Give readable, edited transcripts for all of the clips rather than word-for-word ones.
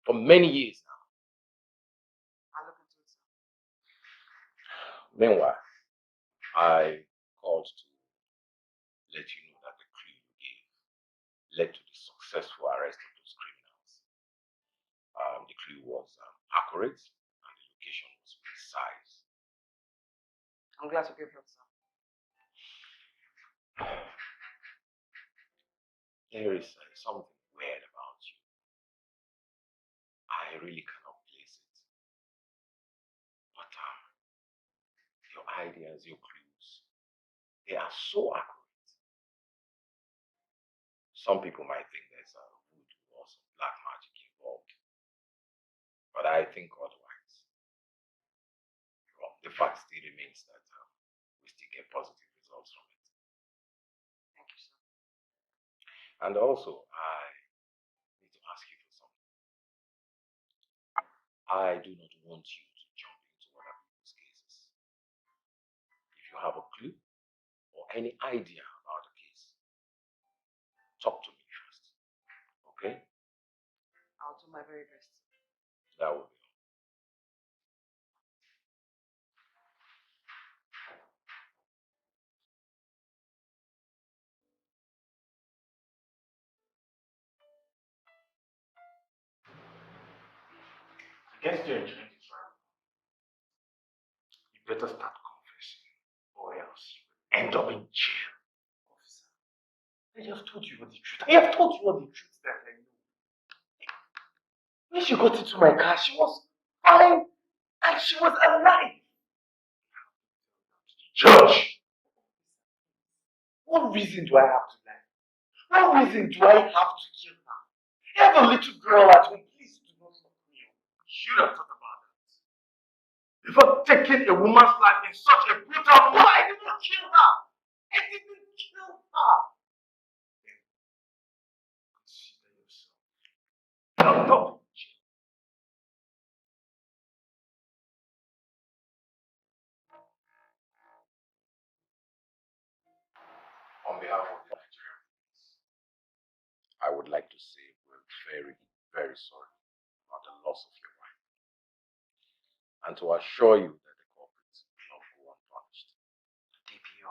for many years now. I'll look into it, sir. Meanwhile, I called to let you know that the clue you gave led to the successful arrest of those criminals. The clue was accurate and the location was precise. I'm glad to give help, sir. There is something weird about you. I really cannot place it. But your ideas, your clues, they are so accurate. Some people might think there's a voodoo or some black magic involved. But I think otherwise. Well, the fact still remains that we still get positive results from it. Thank you, sir. And also, I need to ask you for something. I do not want you to jump into other people's cases. If you have a clue or any idea about the case, talk to me first. Okay? I'll do my very best. That will be all. I guess you're enjoying this, right? You better start confessing, or else you will end up in jail. Officer, I have told you what the truth. I have told you what the truth that I know. When she got into my car, she was fine and she was alive. Judge, what reason do I have to lie? What reason do I have to kill her? I have a little girl at home. Please do not look me. You should have thought about that. Before taking a woman's life in such a brutal way, I did not kill her. I didn't kill her. Consider yourself out of jail. On behalf of the Nigerian police, I would like to say we're very, very sorry about the loss of your wife. And to assure you that the culprits will not go unpunished. DPO,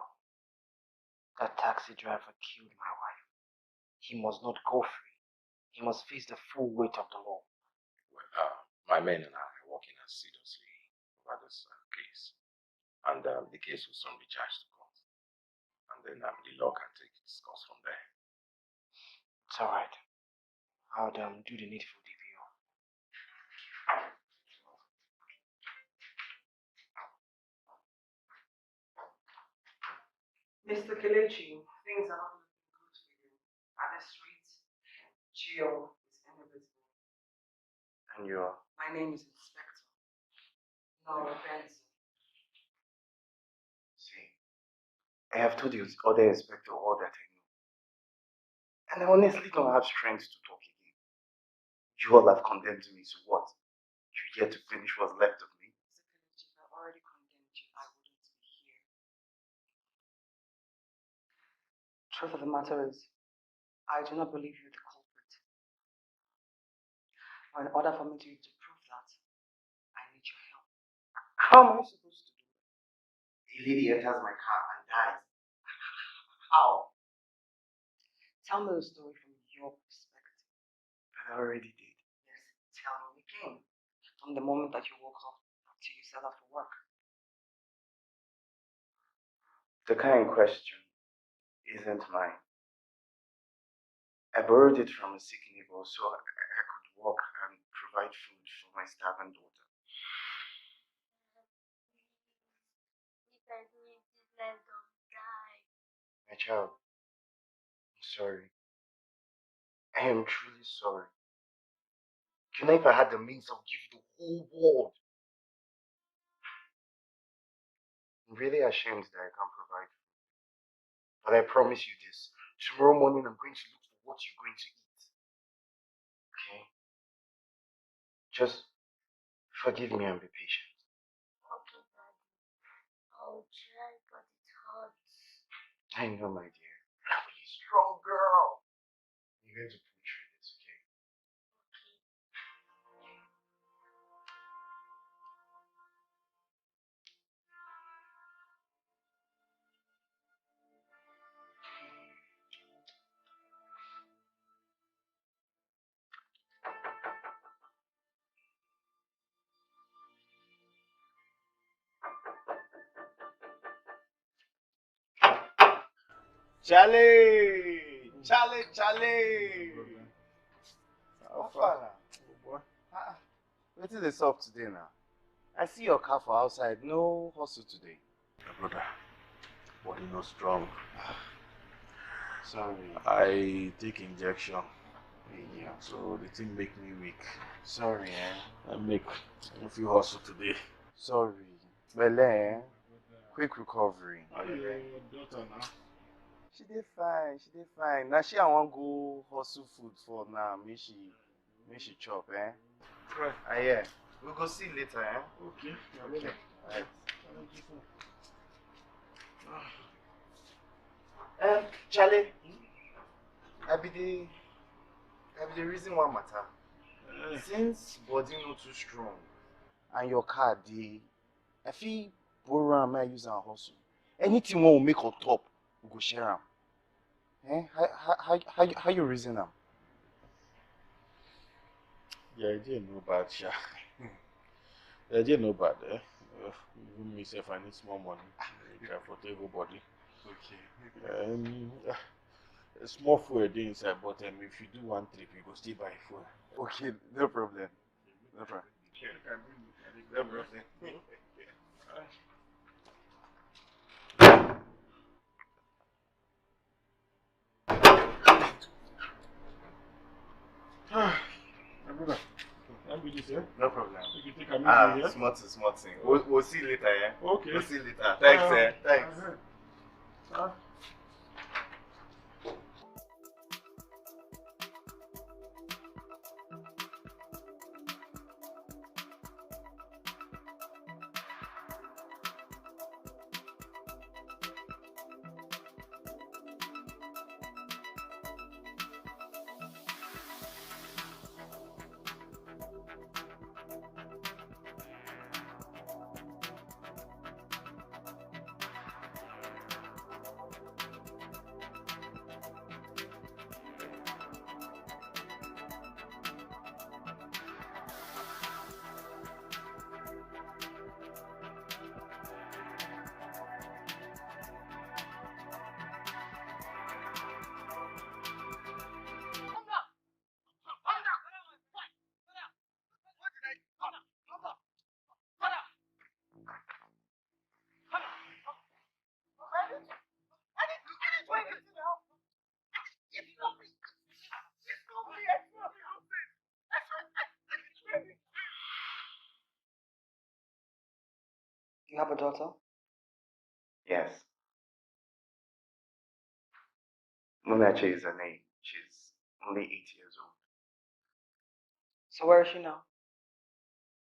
that taxi driver killed my wife. He must not go free. He must face the full weight of the law. Well, my men and I are working assiduously over this case. And the case will soon be charged to court. And then the law can take its course from there. It's alright. I'll do the needful, DPO. Mr. Kelechi, things are not looking good for you. At the street, jail is inevitable. And you are? My name is Inspector. No offense. See, I have told you, other inspector, all that I know. And I honestly don't have strength to talk again. You all have condemned me, so what? You yet to finish what's left of me? Mr. Kelechi, if I already condemned you, I wouldn't be here. Truth of the matter is, I do not believe you're the culprit. But in order for me to prove that, I need your help. How am I supposed to do that? A lady enters my car and dies. How? Tell me the story from your perspective. I already did. Yes, tell me again. From the moment that you woke up till you set out for work. The car in question isn't mine. I borrowed it from a sick neighbor so I could work and provide food for my starving daughter. If I do it, let them die. My child, I'm sorry. I am truly sorry. You know, if I had the means, I would give you the whole world. I'm really ashamed that I can't provide food. But I promise you this. Tomorrow morning, I'm going to look for what you're going to eat. Okay? Just forgive me and be patient. Okay, Daddy. I'll try, but it hurts. I know, my dear. Be a strong girl. You're going to pull through this, okay? Okay. Charlie! Charlie! How far now? Oh boy. What is this up today now? I see your car for outside. No hustle today. My brother, body not strong. Sorry. I take injection. Yeah. So the thing make me weak. Sorry, eh? I make a few hustle today. Sorry. Well, quick recovery. How your daughter now? She did fine. Now she I want go hustle food for now. Make she chop, eh? Right. Yeah. We'll go see later, eh? Okay. Okay. Alright. Charlie, I be the reason why matter. Since body not too strong and your car I feel borrow am use am hustle. Anything we make on top, we go share am. Eh? How you reason am? The idea no bad, Sha. The idea no bad, eh? Even myself, I need small money. You can for take whole body. Okay. A small fuel dey inside, but if you do one trip, you go still buy fuel. Okay, no problem. No problem. No problem. My brother, that be this, eh? No problem. You can take a meeting here. Smart thing. We'll see later, yeah? Okay. We'll see later. Thanks, eh? Thanks. You have a daughter? Yes. Munache is her name. She's only 8 years old. So where is she now?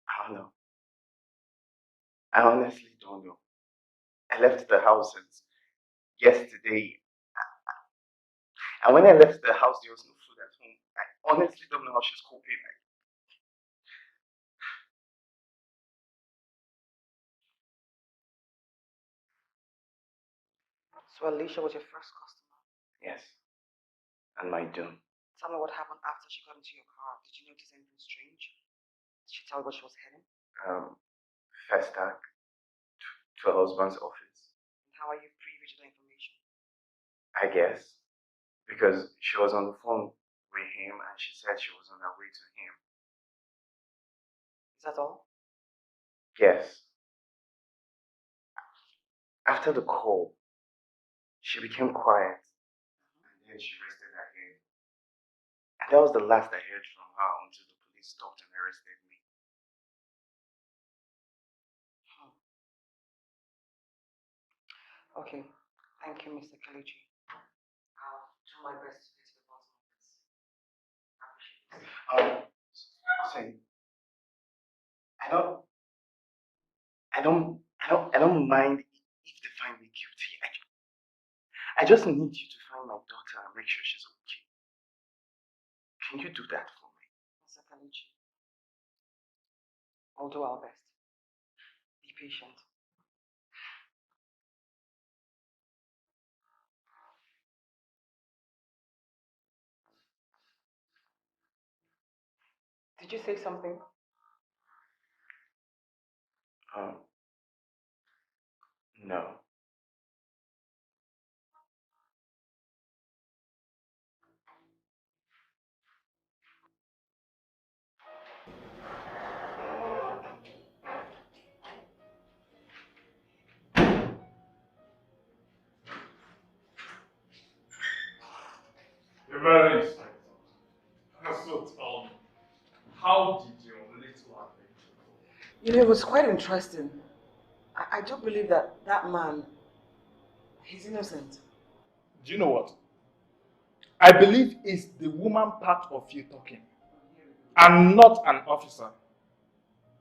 I don't know. I honestly don't know. I left the house since yesterday. And when I left the house, there was no food at home. I honestly don't know how she's coping. So Alicia was your first customer? Yes. And my doom. Tell me what happened after she got into your car. Did you notice anything strange? Did she tell you where she was heading? First tag to her husband's office. And how are you privy to the information? I guess. Because she was on the phone with him and she said she was on her way to him. Is that all? Yes. After the call, she became quiet. And then she rested her head. And that was the last I heard from her until the police stopped and arrested me. Okay. Thank you, Mr. Kaluchi. I'll do my best to get to the bottom of this. I appreciate this. See, I don't mind if they find me guilty. I just need you to find my daughter and make sure she's okay. Can you do that for me? Mr. Kaluchi, we'll do our best. Be patient. Did you say something? No. You know, it was quite interesting. I do believe that that man, he's innocent. Do you know what? I believe it's the woman part of you talking, and not an officer.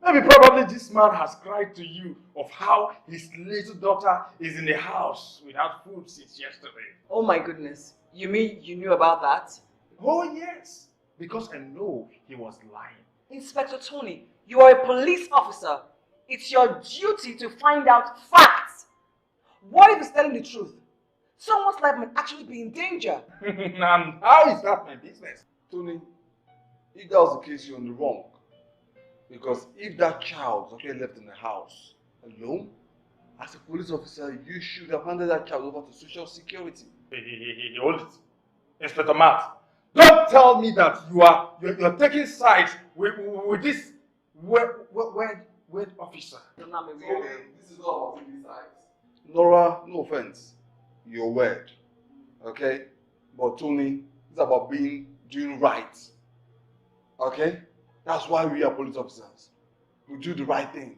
Maybe probably this man has cried to you of how his little daughter is in the house without food since yesterday. Oh my goodness. You mean you knew about that? Oh yes, because I know he was lying. Inspector Tony, you are a police officer. It's your duty to find out facts. What if he's telling the truth? Someone's life might actually be in danger. And how is that my business? Tony, if that was the case, you're on the wrong. Because if that child is actually left in the house alone, as a police officer, you should have handed that child over to social security. Hold it. Inspector Matt, don't tell me that you're taking sides with this word officer. Tony, this is not about taking sides. Nora, no offense, you're weird, okay? But Tony, it's about doing right, okay? That's why we are police officers. We do the right thing.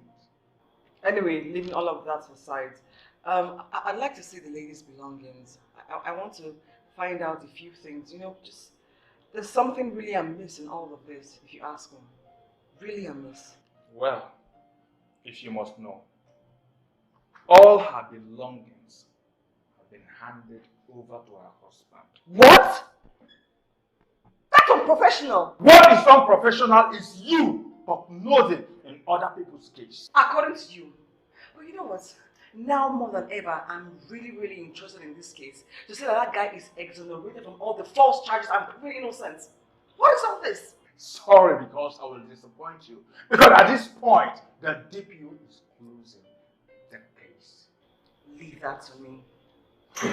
Anyway, leaving all of that aside, I'd like to see the lady's belongings. I want to find out a few things. You know, just there's something really amiss in all of this, if you ask me. Really amiss. Well, if you must know, all her belongings have been handed over to her husband. What? That's unprofessional. What is unprofessional is you prognosing in other people's case. According to you. But you know what? Now more than ever, I'm really interested in this case. To say that that guy is exonerated from all the false charges and proven innocent. What is all this? Sorry because I will disappoint you. Because at this point, the DPO is closing the case. Leave that to me. Sorry.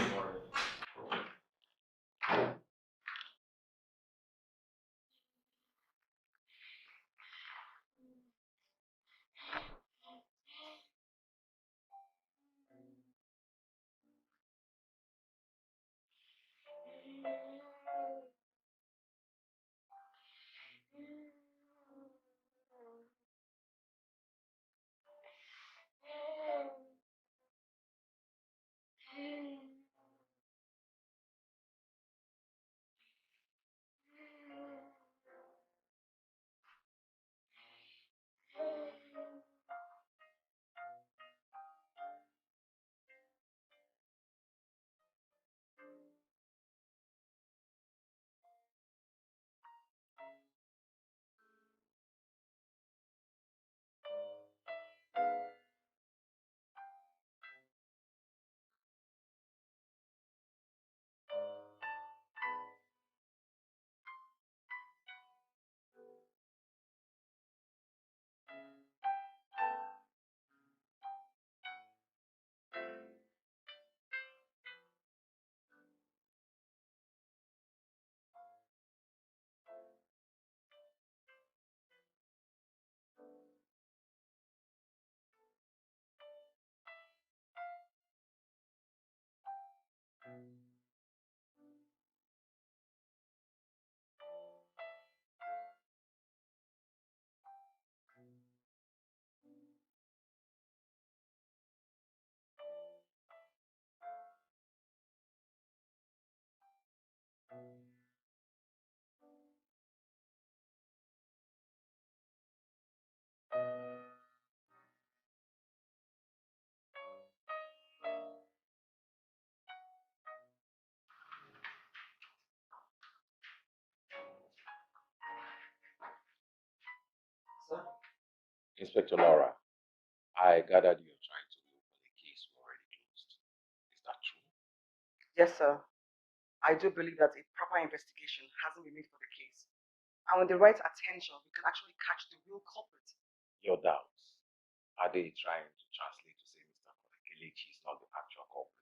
Sir? Inspector Laura, I gathered you're trying to reopen a case we already closed. Is that true? Yes, sir. I do believe that a proper investigation hasn't been made for the case. And with the right attention, we can actually catch the real culprit. Your doubts, are they trying to translate to say Mr. Kelechi is not the actual culprit?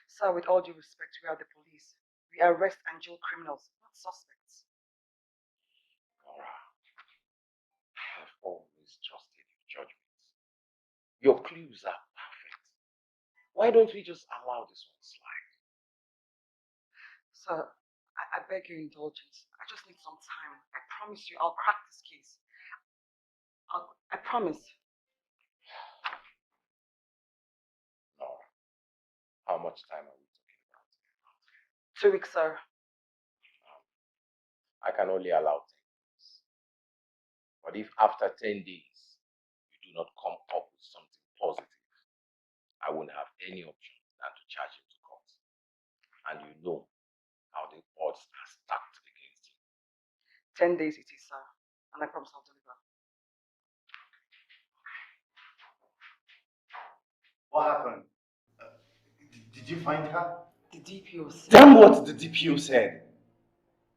Sir, with all due respect, we are the police. We arrest and jail criminals, not suspects. Laura, I have always trusted your judgments. Your clues are perfect. Why don't we just allow this one slide? Sir, I beg your indulgence. I just need some time. I promise you I'll crack this case. I promise. much time are we talking about? 2 weeks, sir. I can only allow 10 days. But if after 10 days you do not come up with something positive, I won't have any option than to charge him to court. And you know how the odds are stacked against him. 10 days it is, sir. And I promise I'll deliver. What happened? Did you find her? The DPO said... Damn what the DPO said.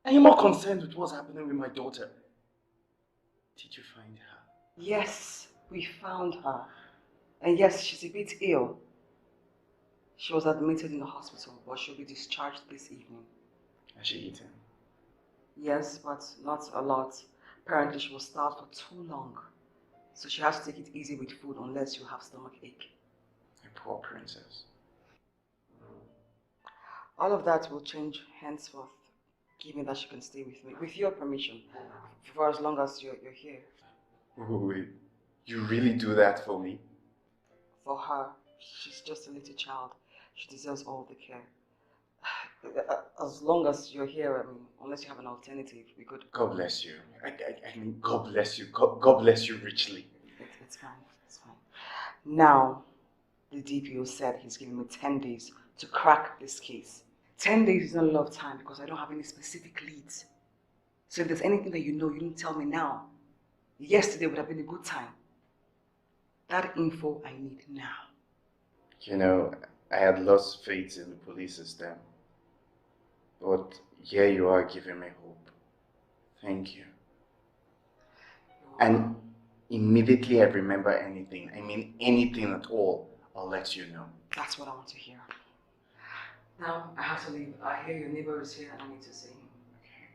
Are you more concerned with what's happening with my daughter? Did you find her? Yes, we found her. And yes, she's a bit ill. She was admitted in the hospital, but she'll be discharged this evening. Has she eaten? Yes, but not a lot. Apparently she was starved for too long. So she has to take it easy with food unless you have stomach ache. A poor princess. All of that will change henceforth, given that she can stay with me, with your permission, for as long as you're here. Wait, you really do that for me? For her, she's just a little child. She deserves all the care. As long as you're here, I mean, unless you have an alternative, we could... God bless you. I mean, God bless you. God bless you richly. It's fine, it's fine. Now, the DPO said he's giving me 10 days to crack this case. 10 days is not a lot of time because I don't have any specific leads. So if there's anything that you know, you didn't tell me now. Yesterday would have been a good time. That info I need now. You know, I had lost faith in the police system. But here you are giving me hope. Thank you. And immediately I remember anything, I mean anything at all, I'll let you know. That's what I want to hear. Now, I have to leave. I hear your neighbor is here and I need to see him. Okay.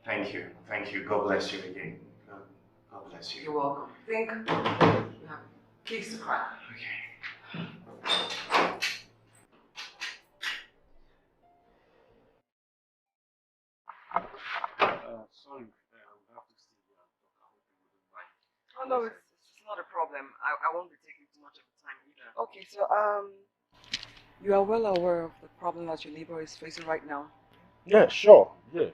Thank you. Thank you. God bless you again. God bless you. You're welcome. Think you have keys to crack. Okay. Sorry, we have to stay here and talk. I hope you wouldn't mind. Oh no, it's not a problem. I won't be taking too much of the time either. Okay, so you are well aware of the problem that your neighbor is facing right now. Yeah, sure. Yeah.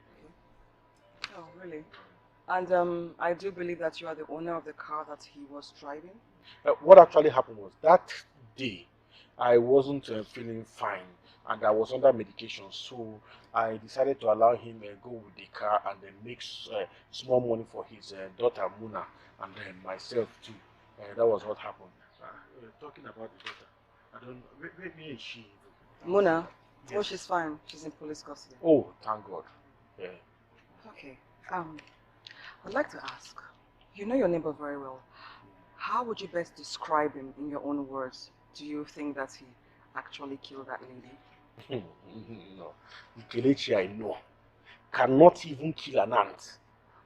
Oh, really? And I do believe that you are the owner of the car that he was driving. What actually happened was that day I wasn't feeling fine and I was under medication, so I decided to allow him go with the car and then make small money for his daughter Muna and then myself too. That was what happened. Talking about the daughter, I don't know, where is she? Muna? Yes. Oh, she's fine. She's in police custody. Oh, thank God. Yeah. Okay. I'd like to ask, you know your neighbor very well. How would you best describe him in your own words? Do you think that he actually killed that lady? No. The Kelechi I know cannot even kill an ant.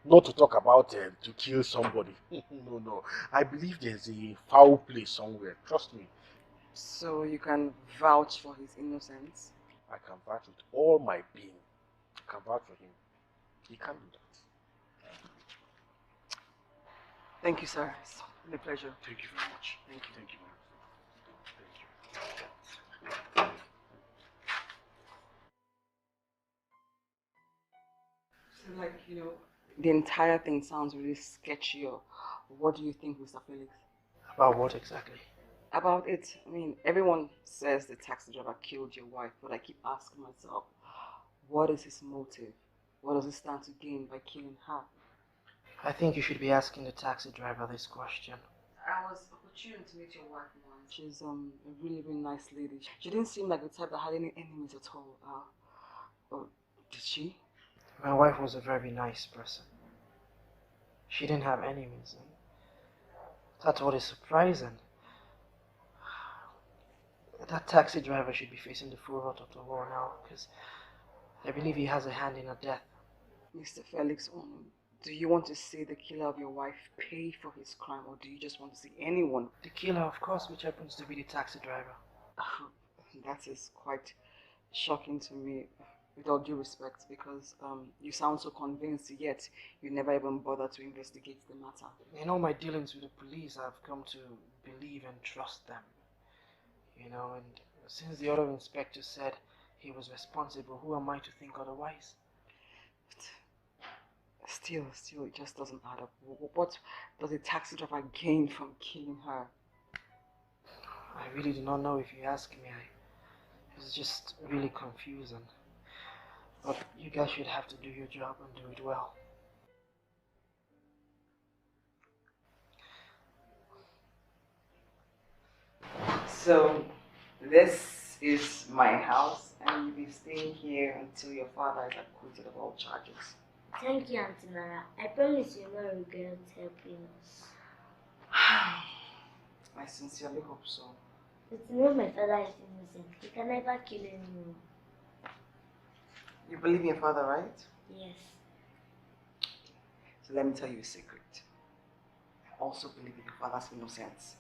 Not to talk about to kill somebody. No. I believe there's a foul play somewhere. Trust me. So you can vouch for his innocence? I can vouch with all my being. I can vouch for him. He can't do that. Thank you, sir. It's been a pleasure. Thank you very much. Thank you. Thank you very much. Thank you. So, like, you know, the entire thing sounds really sketchy. Or what do you think, Mr. Felix? About what exactly? About it, I mean, everyone says the taxi driver killed your wife, but I keep asking myself, what is his motive? What does he stand to gain by killing her? I think you should be asking the taxi driver this question. I was opportune to meet your wife once. She's a really nice lady. She didn't seem like the type that had any enemies at all. Or did she? My wife was a very nice person. She didn't have enemies, and that's what is surprising. That taxi driver should be facing the full wrath of the law now, because I believe he has a hand in her death. Mr. Felix, do you want to see the killer of your wife pay for his crime, or do you just want to see anyone? The killer, of course, which happens to be the taxi driver. That is quite shocking to me, with all due respect, because you sound so convinced, yet you never even bother to investigate the matter. In all my dealings with the police, I've come to believe and trust them. You know, and Since the other inspector said he was responsible, who am I to think otherwise? Still, it just doesn't add up. What does a taxi driver gain from killing her? I really do not know if you ask me. It's just really confusing. But you guys should have to do your job and do it well. So, this is my house, and you'll be staying here until your father is acquitted of all charges. Thank you, Auntie Nara. I promise you'll not regret helping us. I sincerely hope so. But to know my father is innocent, he can never kill anyone. You believe in your father, right? Yes. So let me tell you a secret. I also believe in your father's innocence.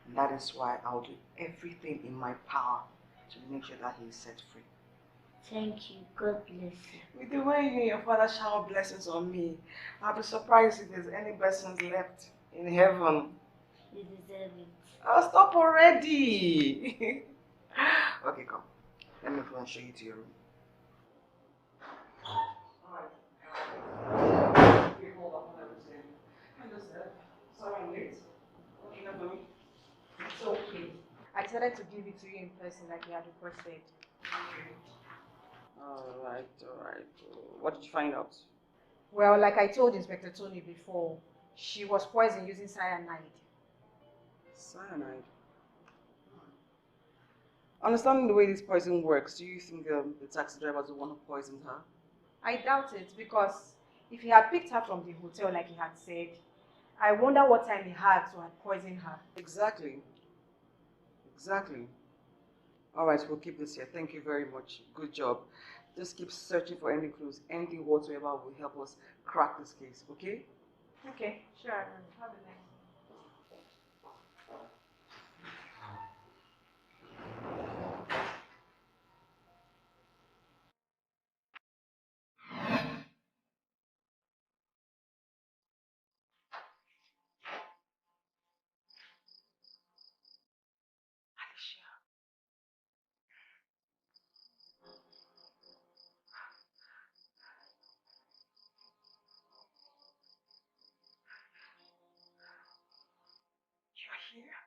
And that is why I'll do everything in my power to make sure that he is set free. Thank you. God bless you. With the way you and your father shower blessings on me, I'll be surprised if there's any blessings left in heaven. You deserve it. Oh, stop already! Okay, come. Let me go and show you to your room. Sorry I'm late. What can I do? It's okay. I decided to give it to you in person like you had requested. Alright. What did you find out? Well, like I told Inspector Tony before, she was poisoned using cyanide. Cyanide? Understanding the way this poison works, do you think the taxi driver was the one who poisoned her? I doubt it because if he had picked her from the hotel like he had said, I wonder what time he had to have poisoned her. Exactly. Alright, we'll keep this here. Thank you very much. Good job. Just keep searching for any clues, anything whatsoever will help us crack this case, okay? Okay, sure. Have a nice You're here?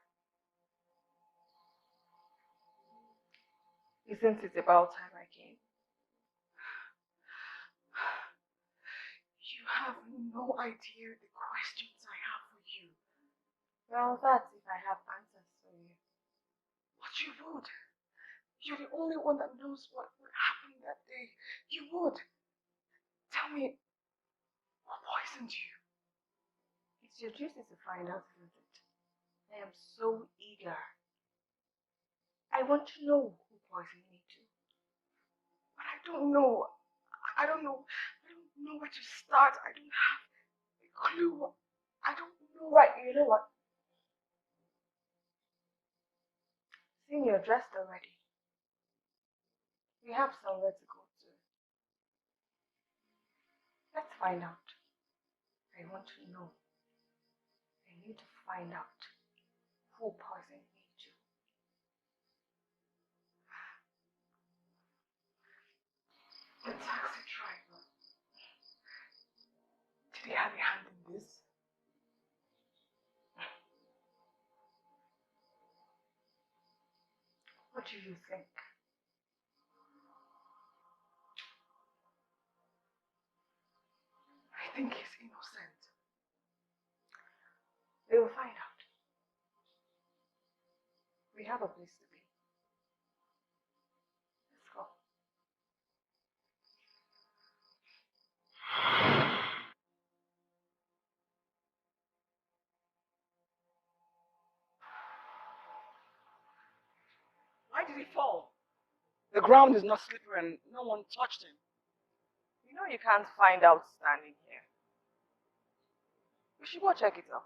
Isn't it about time I came? You have no idea the questions I have for you. Well, that's if I have answers for you. But you would. You're the only one that knows what happened that day. You would. Tell me, what poisoned you? It's your duty to find out, isn't it? I am so eager. I want to know who poisoned me too. But I don't know. I don't know where to start. I don't have a clue. I don't know. Right, you know what? Seeing you're dressed already, we have somewhere to go to. Let's find out. I want to know. I need to find out who poisoned me too. The taxi driver. Did he have a hand in this? What do you think? I think he's innocent. We will find out. We have a place to be. Let's go. Why did he fall? The ground is not slippery and no one touched him. You know you can't find out standing here. We should go check it out.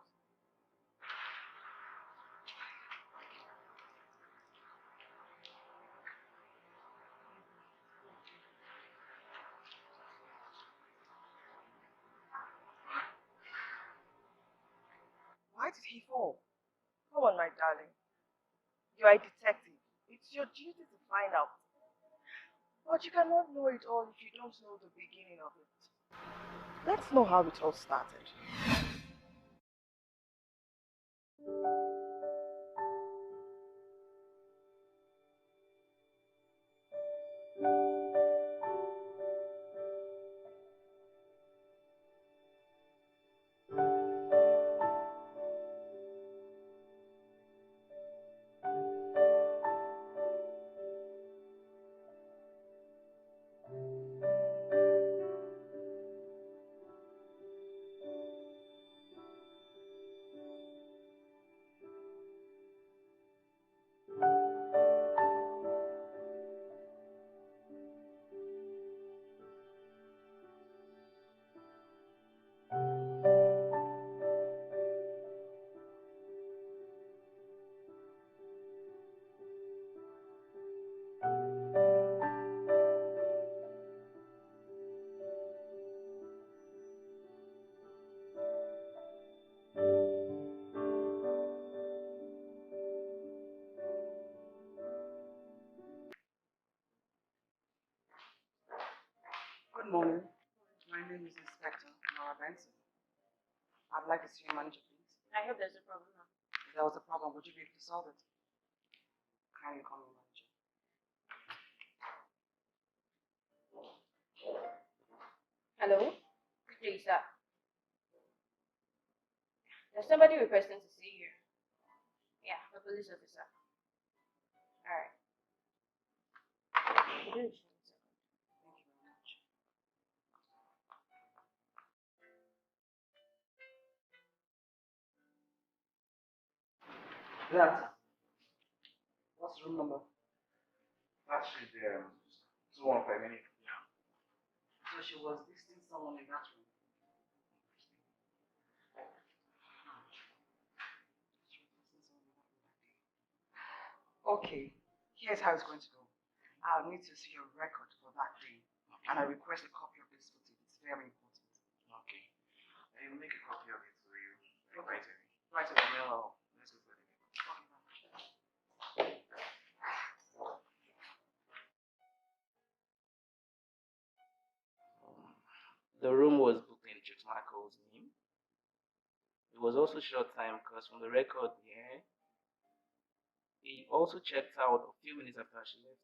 Why did he fall? Come on, my darling. You are a detective. It's It's your duty to find out. But you cannot know it all if you don't know the beginning of it. Let's know how it all started. Good morning. My name is Inspector Nora Benson. I'd like to see your manager, please. I hope there's a problem now. If there was a problem, would you be able to solve it? Kindly call me manager. Hello? Please, sir. There's somebody requesting to see you. Yeah, a police officer. Alright. Thank you very much. That. What's the room number? Actually, there, 215 minutes. Yeah. So she was visiting someone in that room. Okay, here's how it's going to go. I'll need to see your record for that day, and I request a copy of this footage. It's very important. Okay. I will make a copy of it for you. Right away. Right to the mail. Let's go for the mail. The room was booked in Chief Michael's name. It was also short time because from the record here, he also checked out a few minutes after she left.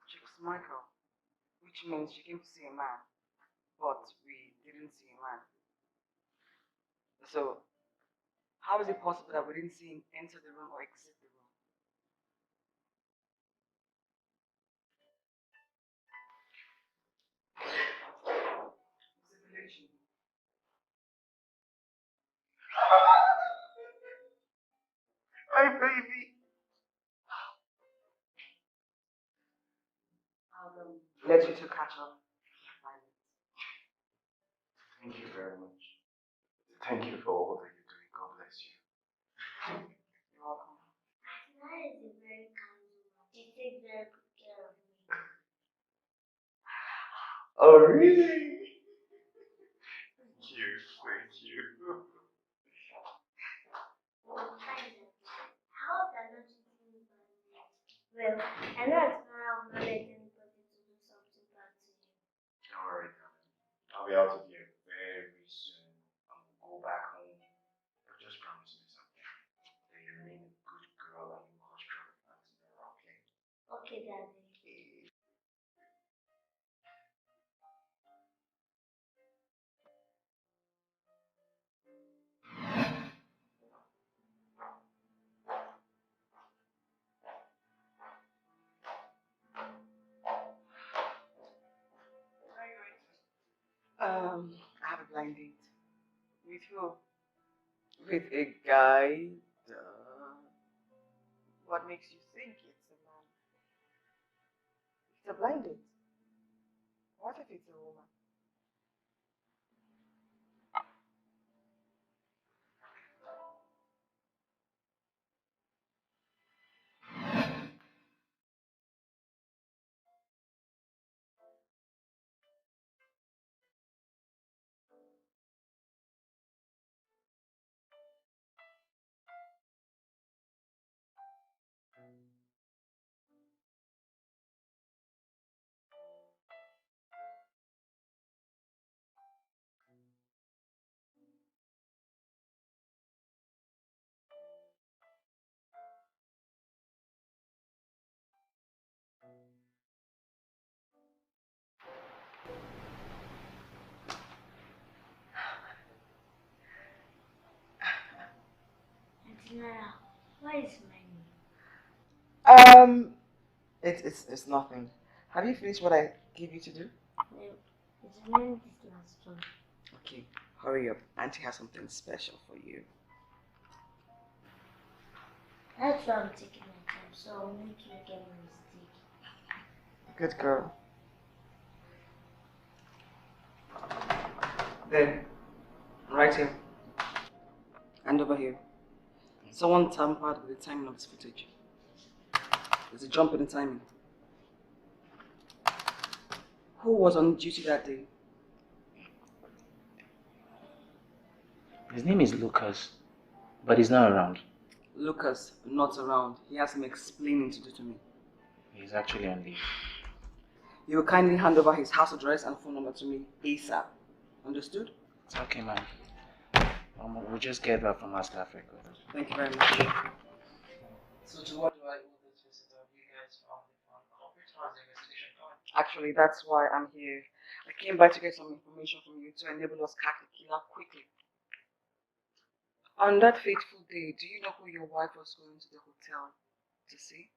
Chicks Michael, which means she came to see a man, but we didn't see a man. So, how is it possible that we didn't see him enter the room or exit the room? Simulation. My baby! I'll let you to catch up. Thank you very much. Thank you for all that you're doing. God bless you. You're welcome. That is a very kind woman. She takes very good care of me. Oh, really? Thank you. Thank you. How is that not treating me badly? Well, I know it's not let anybody to do something bad to you. Don't worry, darling. I'll be out of here very soon. I'm gonna go back home. But just promise me something. That you remain a good girl and you cause trouble for Auntie Nora, okay? Okay, Daddy. I have a blind date. With who? With a guy. What makes you think it's a man? It's a blind date. What if it's a woman? General, why is my name? It's nothing. Have you finished what I gave you to do? No, it's remaining this last one. Okay, hurry up. Auntie has something special for you. That's why I'm taking my time, so I won't make any mistake. Good girl. There. Right here. And over here. Someone tampered with the timing of this footage. There's a jump in the timing. Who was on duty that day? His name is Lucas, but he's not around. Lucas, not around. He has some explaining to do to me. He's actually on leave. You will kindly hand over his house address and phone number to me ASAP. Understood? It's okay, man. We'll just get back from our staff record. Thank you very much. So to what do I owe this visit? Have you guys found the phone culprit? How's the investigation going? Actually, that's why I'm here. I came by to get some information from you to enable us catch the killer quickly. On that fateful day, do you know who your wife was going to the hotel to see?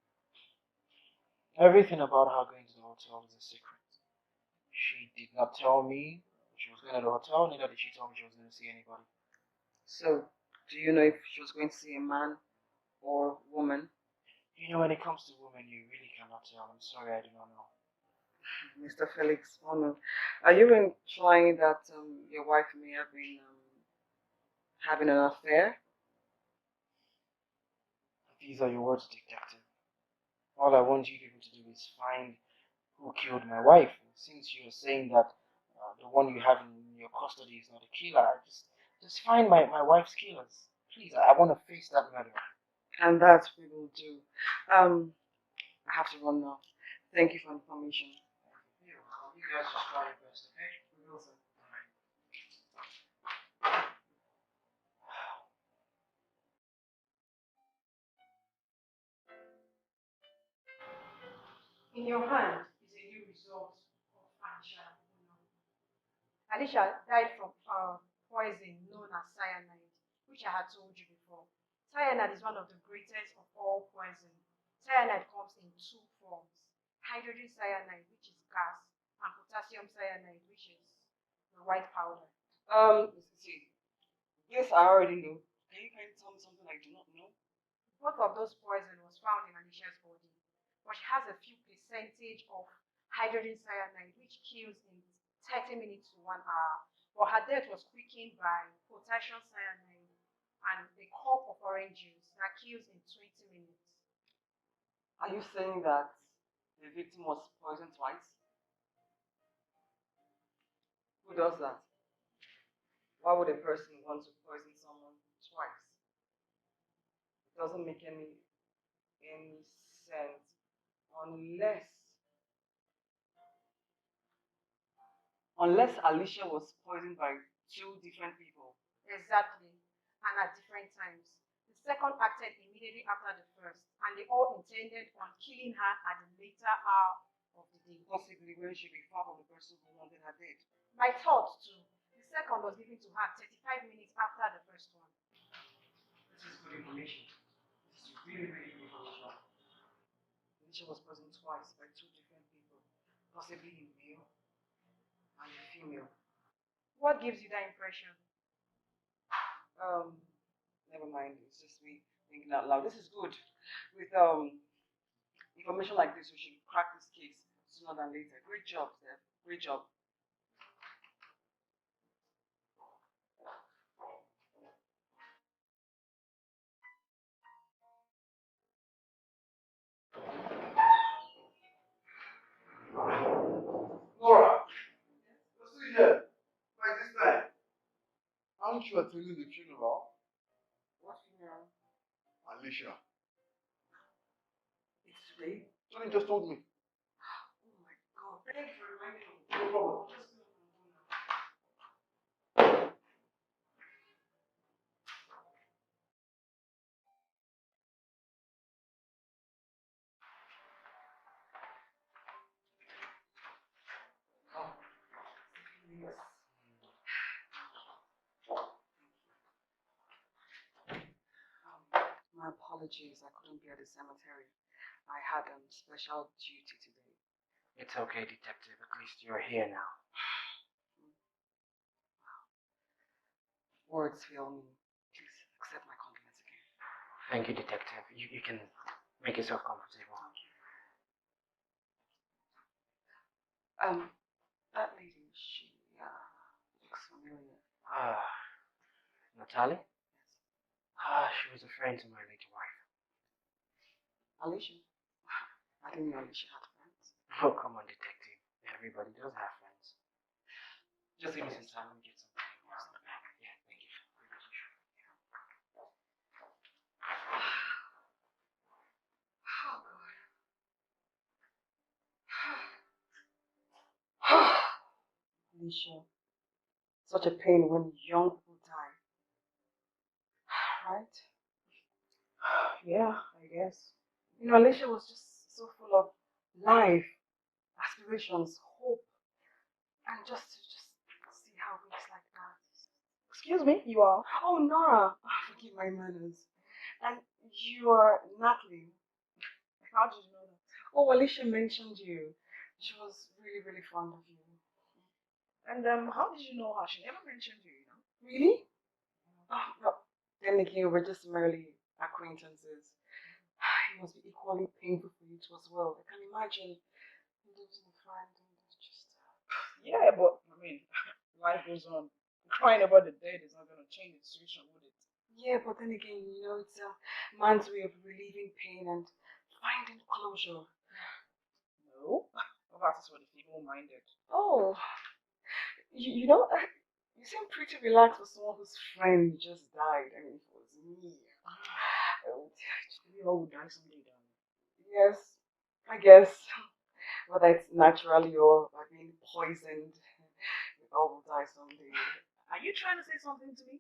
Everything about her going to the hotel is a secret. She did not tell me she was going to the hotel, neither did she tell me she was going to see anybody. So, do you know if she was going to see a man or woman? You know, when it comes to women, you really cannot tell. I'm sorry, I do not know. Mr. Felix, oh no. Are you implying that your wife may have been having an affair? These are your words, detective. All I want you people to do is find who killed my wife. Since you're saying that the one you have in your custody is not a killer, just find my wife's killers. Please, I want to face that murder. And that we will do. I have to run now. Thank you for the information. You guys just try your best, okay? We will, sir. In your hand is a new result of Anisha. Alicia died from poison known as cyanide, which I had told you before. Cyanide is one of the greatest of all poison. Cyanide comes in two forms: hydrogen cyanide, which is gas, and potassium cyanide, which is the white powder. See, yes, I already know. Can you kindly tell me something I do not know? Both of those poison was found in Alicia's body, but she has a few percentage of hydrogen cyanide, which kills in 30 minutes to 1 hour. But her death was quickened by potassium cyanide and a cup of orange juice that kills in 20 minutes. Are you saying that the victim was poisoned twice? Who does that? Why would a person want to poison someone twice? It doesn't make any sense unless Alicia was poisoned by two different people. Exactly, and at different times. The second acted immediately after the first, and they all intended on killing her at the later hour of the day. Possibly when she be far from the person who wanted her dead. My thought too. The second was given to her 35 minutes after the first one. This is good information. This is really, really good information. Alicia was poisoned twice by two different people, possibly a male and a female. What gives you that impression? Never mind. It's just me thinking out loud. This is good. With information like this, we should crack this case sooner than later. Great job, Steph. Great job. Nora, you're still here by this time. Aren't you attending the funeral? What funeral? Alicia. It's today? Tony just told me. Oh my god. Thanks for reminding me. No problem. Just go on. Yes. My apologies, I couldn't be at the cemetery. I had a special duty today. It's okay, Detective. At least you're here now. Words fail me. Please accept my compliments again. Thank you, Detective. You can make yourself comfortable. That lady, she looks familiar. Natalie? She was a friend to my late wife. Alicia? I didn't know Alicia had friends. Oh, come on, Detective. Everybody does have friends. Just give me some time. Let me get something. Yeah, thank you. Alicia, such a pain when young people die. Right? Yeah, I guess. You know, Alicia was just so full of life, aspirations, hope, and just to see how weeks like that. Excuse me, you are? Oh, Nora. Forgive my manners. And you are Natalie. How did you know that? Oh, Alicia mentioned you. She was really, really fond of you. And how did you know her? She never mentioned you, you know. Really? Oh, no. Then again, we're just merely acquaintances. It must be equally painful for you too as well. I can imagine losing a friend and just... Yeah, but I mean, life goes on. Crying about the dead is not going to change the situation, would it? Yeah, but then again, you know, it's a man's way of relieving pain and finding closure. No. Well, that is for the feeble-minded. Oh, you know, you seem pretty relaxed for someone whose friend just died. I mean, it was me. We all would die someday, darling. Yes, I guess. Whether it's naturally or by being poisoned, we all will die someday. Are you trying to say something to me?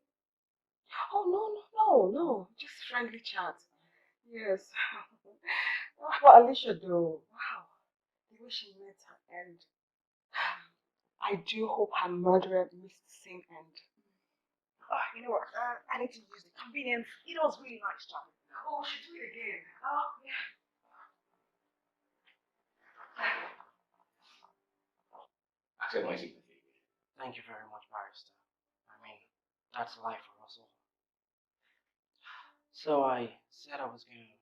Oh, no. Just friendly chat. Yes. What Alicia do? Wow. The way she met her end. I do hope her murderer missed the same end. You know what? I need to use the convenience. It was really nice chatting. Oh, we should do it again. Oh, yeah. Accept my sympathy. Thank you very much, Barrister. I mean, that's life for us all. So I said I was going to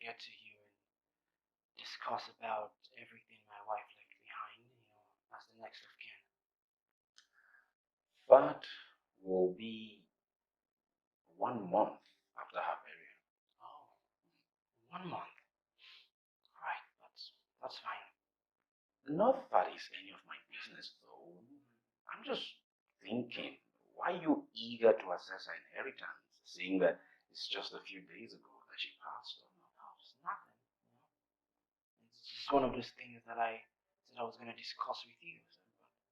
get to you and discuss about everything my wife left behind, as the next of kin. That will be 1 month after her burial. Oh, 1 month. Right, that's fine. Not that is any of my business, though. I'm just thinking, why are you eager to assess her inheritance, seeing that it's just a few days ago that she passed on? No, it's nothing. It's just one of those things that I said I was going to discuss with you, but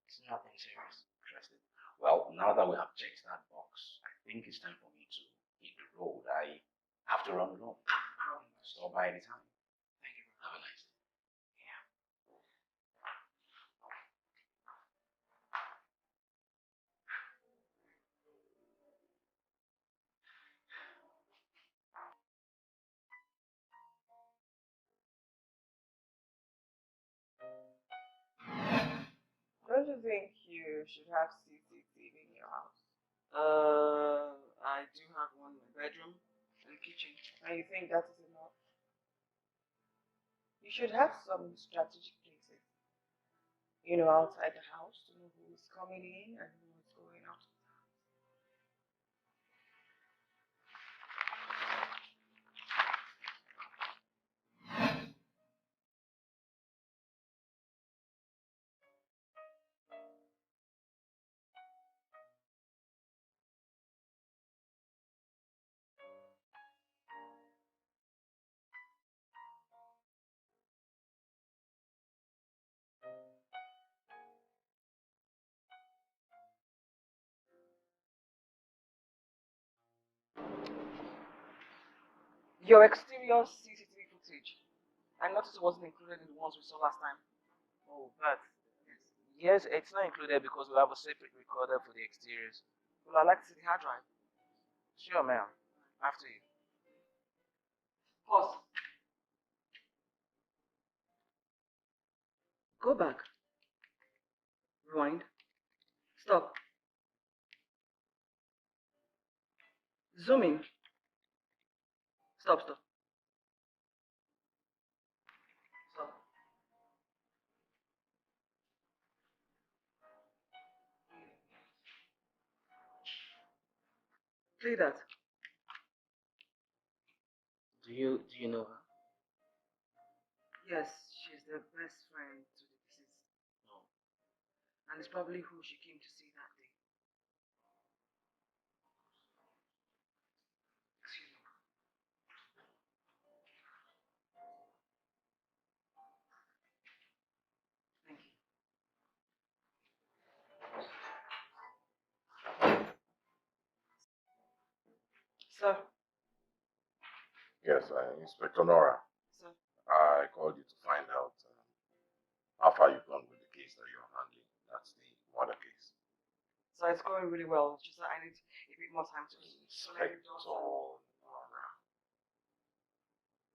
it's nothing serious. Interesting. Well, now that we have checked that box, I think it's time for me to hit the road. I have to run along. Stop by anytime. Thank you. Have a nice day. Yeah. Don't you think you should have CCTV in your house? I do have one in my bedroom and kitchen. And you think that is enough? You should have some strategic places. Outside the house to know who is coming in and who is going out. Your exterior CCTV footage. I noticed it wasn't included in the ones we saw last time. Oh, but yes, it's not included because we have a separate recorder for the exteriors. Well, I'd like to see the hard drive. Sure, ma'am. After you. Go back. Rewind. Stop. Zoom in. Stop, stop. Stop. Play that. Do you know her? Yes, she's the best friend to the deceased. No. And it's probably who she came to see that day. Excuse me. Thank you. Sir. Yes, Inspector Nora. Sir. I called you to find out how far you've gone with the case that you're handling. That's the murder case. So it's going really well. It's just that I need a bit more time to Inspector Nora.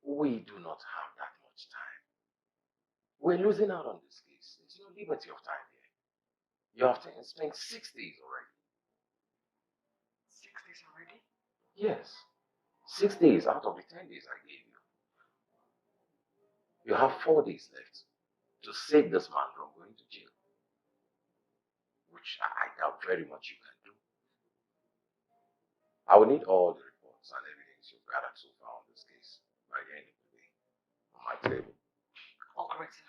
We do not have that much time. We're losing out on this case. There's no liberty of time here. You have spent 6 days already. 6 days already? Yes. 6 days out of the 10 days I gave you. You have 4 days left to save this man from going to jail, which I doubt very much you can do. I will need all the reports and evidence you've gathered so far on this case by the end of the day on my table. All correct, sir.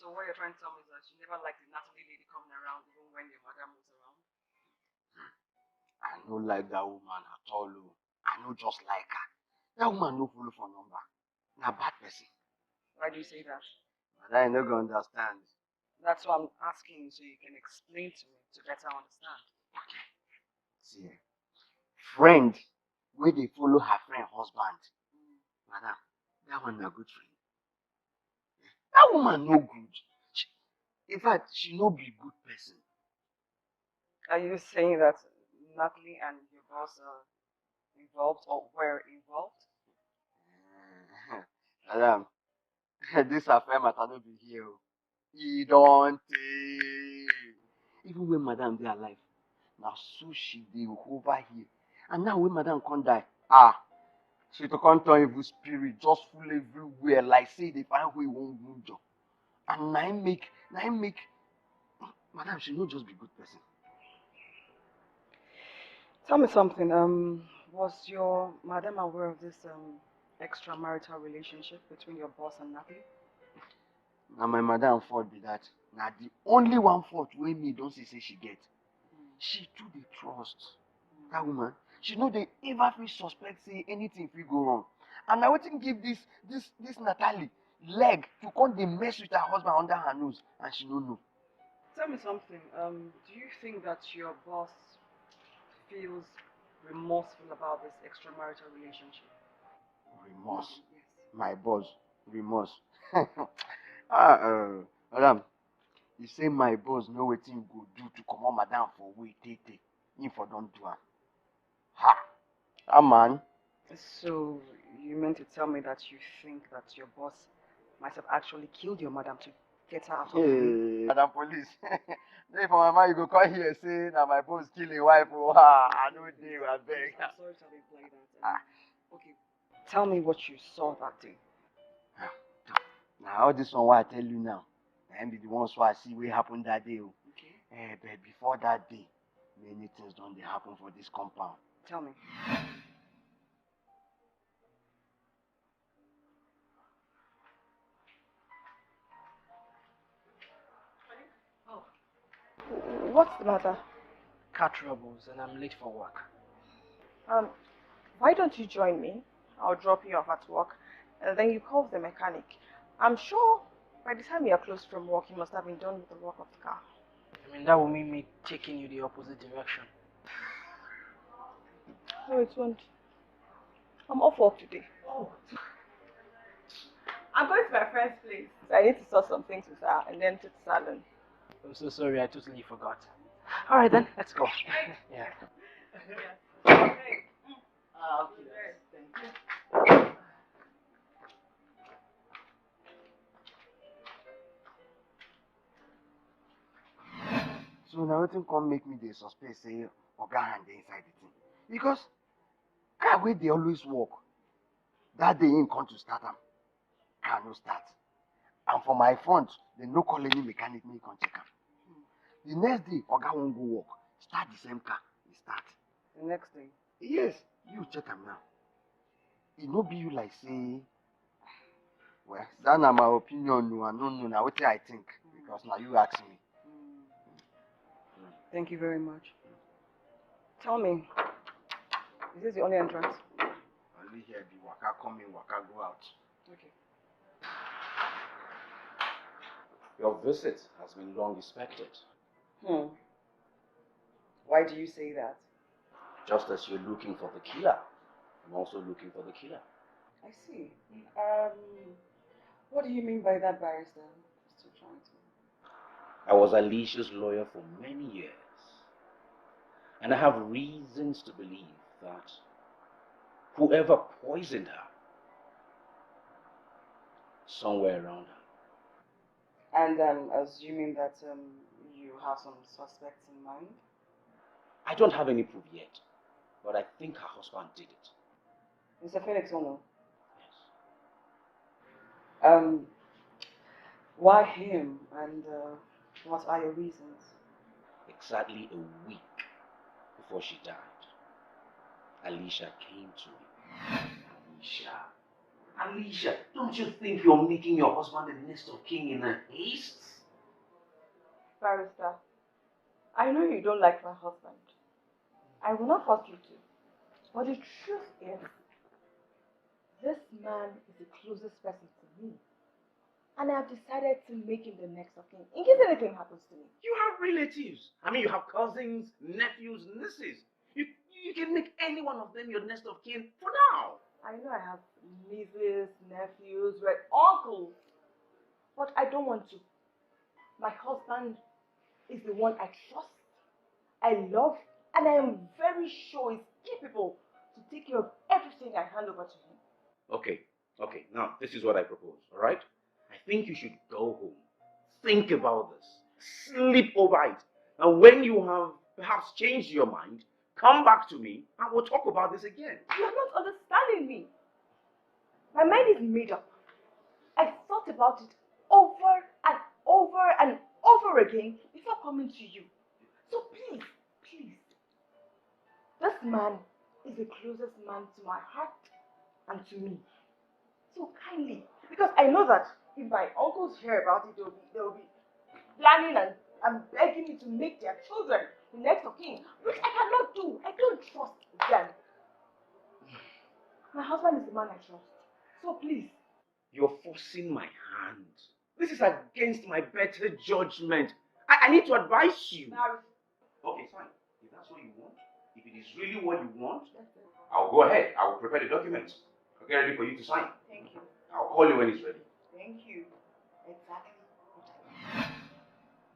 So what you're trying to tell me is that you never liked the Natalie lady coming around even when your mother moves around? I no like that woman at all. Oh. I no just like her. That woman no follow for number. Na bad person. Why do you say that? But I no go understand. That's why I'm asking so you can explain to me to better understand. See, friend, where they follow her friend husband. Madam, that one na good friend. That woman no good. In fact, she no be good person. Are you saying that Natalie and your boss are involved or were involved? Madam, this affair matter no be here. E don tey. Even when madam dey alive, na so she dey over here. And now when madam come die, she to come turn evil spirit, just full everywhere like say they find who e wan wound job. And na im make madam, she no just be good person. Tell me something. Was your madam aware of this extramarital relationship between your boss and Natalie? Na my madam fault be that. Na the only one fault wey me don see say she get. She too dey trust that woman. She no dey ever fit suspect say anything fit go wrong. And na wetin give this Natalie leg to come dey mess with her husband under her nose, and she no know. Tell me something. Do you think that your boss feels remorseful about this extramarital relationship? Remorse. Yes. My boss, remorse. Madam, you say my boss know wetin you go do to comot madam for way tey. Him for don do am. Ha! That man. So you meant to tell me that you think that your boss might have actually killed your madam too? get her out of Hey, Madam Police. Then for my mind, you go come here say, now my boss killing wife. Oh, I know they I beg. I'm sorry to have implied that. Okay, tell me what you saw that day. Now all this one what I tell you now, I be the ones who I see what happened that day. Okay. But before that day, many things don't they happen for this compound. Tell me. What's the matter? Car troubles and I'm late for work. Why don't you join me? I'll drop you off at work, and then you call the mechanic. I'm sure by the time you're close from work, you must have been done with the work of the car. I mean, that will mean me taking you the opposite direction. No, it won't. I'm off work today. Oh. I'm going to my friend's place. So I need to sort some things with her and then to the salon. I'm so sorry, I totally forgot. Alright then, let's go. Yeah. Okay. Thank you. So now nothing come make me the suspect say Oga hand dey inside the thing. Because car wey dey always work, that day him come to start am, car no start. And for my front, they no call any mechanic make come check am. The next day, Oga won't go work. Start the same car, he start. The next day? Yes, you check am now. It no be you like say, well, that's not my opinion, no, I don't know, now what I think, because now you ask me. Thank you very much. Tell me, is this the only entrance? Only here the waka come in, waka go out. Okay. Your visit has been long expected. Why do you say that? Just as you're looking for the killer, I'm also looking for the killer. I see. What do you mean by that, barrister? I'm still trying to... I was Alicia's lawyer for many years. And I have reasons to believe that whoever poisoned her, somewhere around her. And assuming that you have some suspects in mind? I don't have any proof yet, but I think her husband did it. Mr. Phoenix, or no? Yes. Why him, and what are your reasons? Exactly a week before she died, Alicia came to me. Alicia, don't you think you're making your husband the next of kin in a haste? Barrister, I know you don't like my husband. I will not force you to. But the truth is, this man is the closest person to me. And I have decided to make him the next of kin in case anything happens to me. You have relatives. I mean, you have cousins, nephews, nieces. You can make any one of them your next of kin for now. I know I have nieces, nephews, uncles. But I don't want to. My husband is the one I trust, I love, and I am very sure is capable to take care of everything I hand over to him. Okay. Now, this is what I propose, all right? I think you should go home, think about this, sleep over it, and when you have perhaps changed your mind, come back to me and we'll talk about this again. You are not understanding me. My mind is made up. I thought about it over and over and over again before coming to you. So please, this man is the closest man to my heart and to me. So kindly, because I know that if my uncles hear about it, they'll be planning and begging me to make their children the next of kin, which I cannot do. I don't trust them. My husband is the man I trust. So please. You're forcing my hand. This is against my better judgment. I need to advise you. Okay, fine. If that's what you want, if it is really what you want, I'll go ahead. I will prepare the documents. I'll get ready for you to sign. Thank you. I'll call you when it's ready. Thank you. Exactly.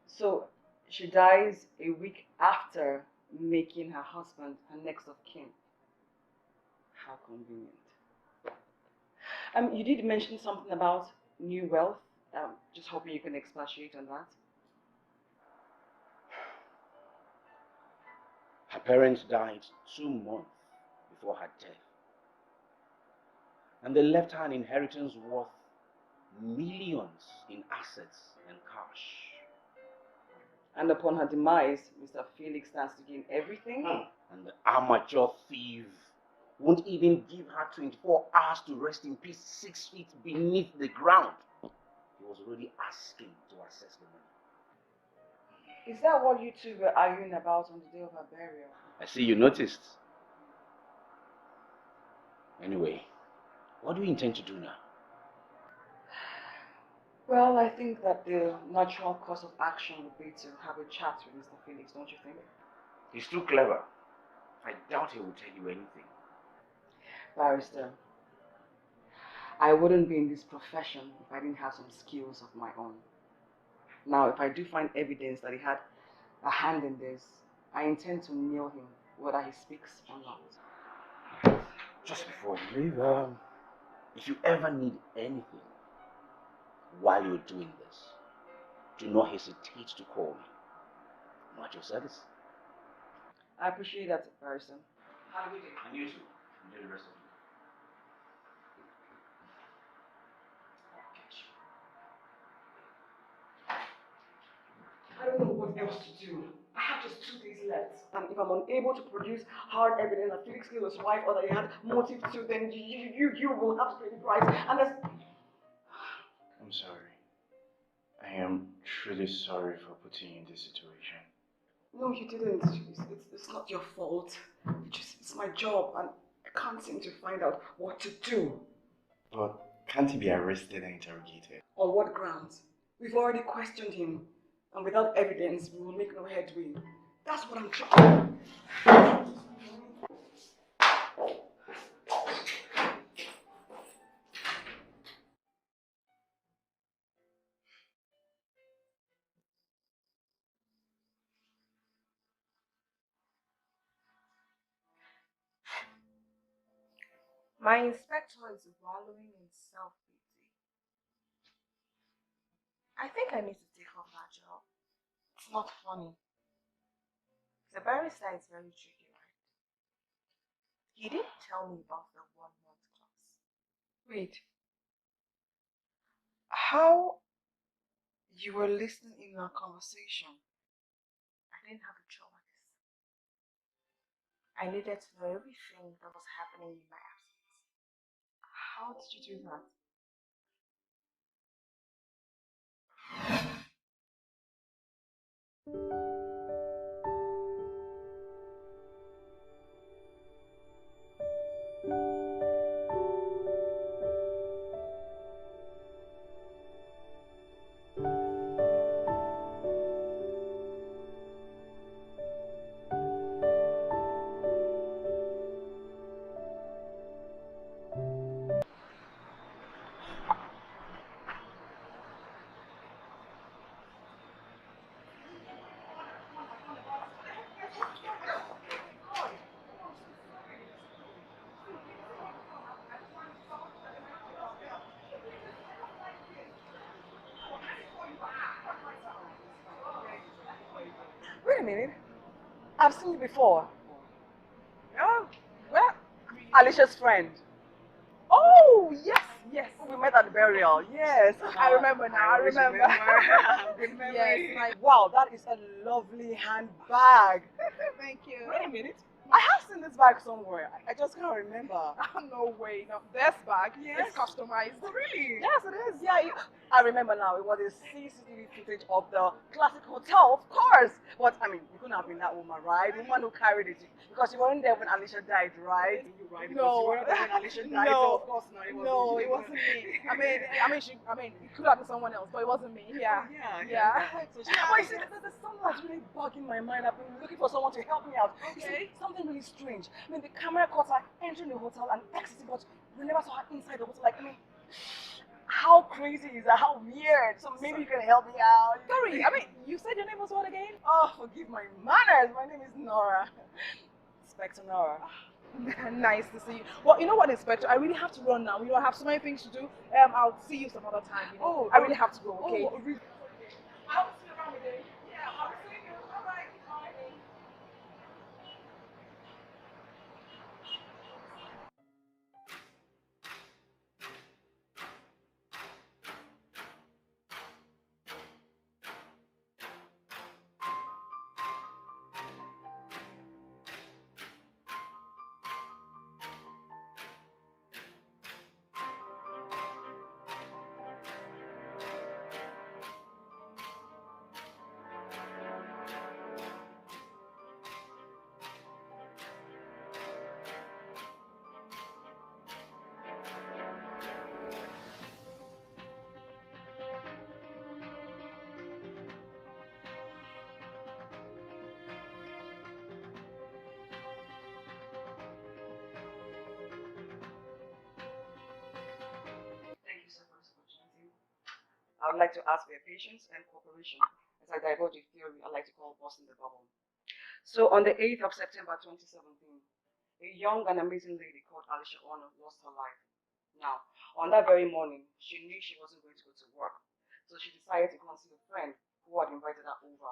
So, she dies a week after making her husband her next of kin. How convenient. You did mention something about new wealth. Just hoping you can expatiate on that. Her parents died 2 months before her death. And they left her an inheritance worth millions in assets and cash. And upon her demise, Mr. Felix stands to gain everything. And the amateur thief won't even give her 24 hours to rest in peace 6 feet beneath the ground. He was already asking to access the money. Is that what you two were arguing about on the day of her burial? I see you noticed. Anyway, what do you intend to do now? Well, I think that the natural course of action would be to have a chat with Mr. Felix, don't you think? He's too clever. I doubt he will tell you anything. Barrister, I wouldn't be in this profession if I didn't have some skills of my own. Now, if I do find evidence that he had a hand in this, I intend to nail him, whether he speaks or not. Just before you leave, if you ever need anything while you're doing this, do not hesitate to call me. I'm at your service. I appreciate that, Barrister. Have a good day. And you too. Enjoy the rest of I don't know what else to do. I have just 2 days left. And if I'm unable to produce hard evidence that Felix killed his wife or that he had motive to, then you will have to pay the price. And that's... I'm sorry. I am truly sorry for putting you in this situation. No, you didn't. It's not your fault. It's my job and I can't seem to find out what to do. But can't he be arrested and interrogated? On what grounds? We've already questioned him. And without evidence, we will make no headway. That's what I'm trying. My inspector is wallowing in self-pity. I think I need to take off that job. It's not funny. The barrister is very tricky, right? He didn't tell me about the 1-month clause. Wait. How you were listening in our conversation? I didn't have a choice. I needed to know everything that was happening in my absence. How did you do that? Wait a minute. I've seen you before. Oh, well, Alicia's friend. Oh, yes, yes. We met at the burial. Yes. I remember now. I remember. Yes. Wow, that is a lovely handbag. Thank you. Wait a minute. I have seen this bag somewhere. I just can't remember. No way. No, this bag Yes. is customized. Oh, really? Yes, it is. Yeah, I remember now. It was a CCTV footage of the classic hotel, of course. But I mean, you couldn't have been that woman, right? The woman who carried it, because you weren't there when Alicia died, right? Right? Because you weren't there when Alicia died, so of course not. It wasn't me. I mean, it could have been someone else, but it wasn't me. Yeah. Yeah. So but you see, there's something that's really bugging my mind. I've been looking for someone to help me out. You see, something really strange. I mean, the camera caught her entering the hotel and exiting, but we never saw her inside the hotel. Like, I mean, how crazy is that? How weird. So maybe you can help me out. Sorry, I mean, you said your name was what again? Oh, forgive my manners. My name is Nora. Inspector Nora. Nice to see you. Well, you know what, Inspector? I really have to run now. I have so many things to do. I'll see you some other time. I really have to go. Okay. Oh, really? I'll see you around today. Yeah, I'll see you. All right. Bye. Thank you so much for this opportunity. I would like to ask for your patience and cooperation as I divulge a theory I like to call busting the bubble. So, on the 8th of September 2017, a young and amazing lady called Alicia Ono lost her life. Now, on that very morning, she knew she wasn't going to go to work, so she decided to go and see a friend who had invited her over.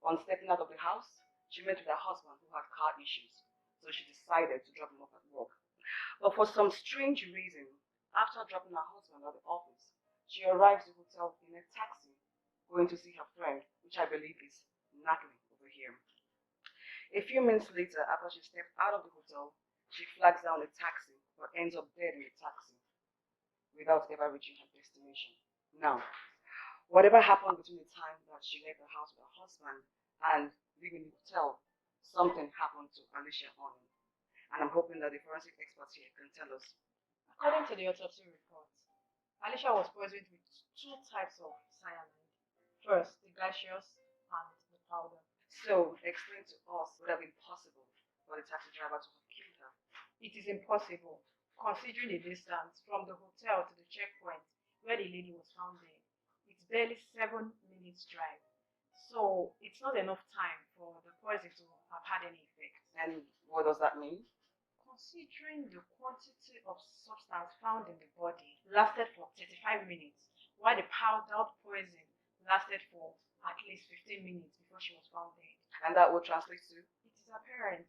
On stepping out of the house, she met with her husband who had car issues, so she decided to drop him off at work. But for some strange reason, after dropping her husband at the office, she arrives at the hotel in a taxi, going to see her friend, which I believe is Natalie over here. A few minutes later, after she stepped out of the hotel, she flags down a taxi, but ends up dead in the taxi without ever reaching her destination. Now, whatever happened between the time that she left the house with her husband and leaving the hotel, something happened to Alicia Ono. And I'm hoping that the forensic experts here can tell us. According to the autopsy report, Alicia was poisoned with two types of cyanide. First, the gaseous and the powder. So, explain to us would have been possible for the taxi driver to have killed her. It is impossible, considering the distance from the hotel to the checkpoint where the lady was found dead. It's barely 7 minutes drive. So it's not enough time for the poison to have had any effect. And what does that mean? Considering the quantity of substance found in the body lasted for 35 minutes, while the powdered poison lasted for at least 15 minutes before she was found dead. And that would translate to? It is apparent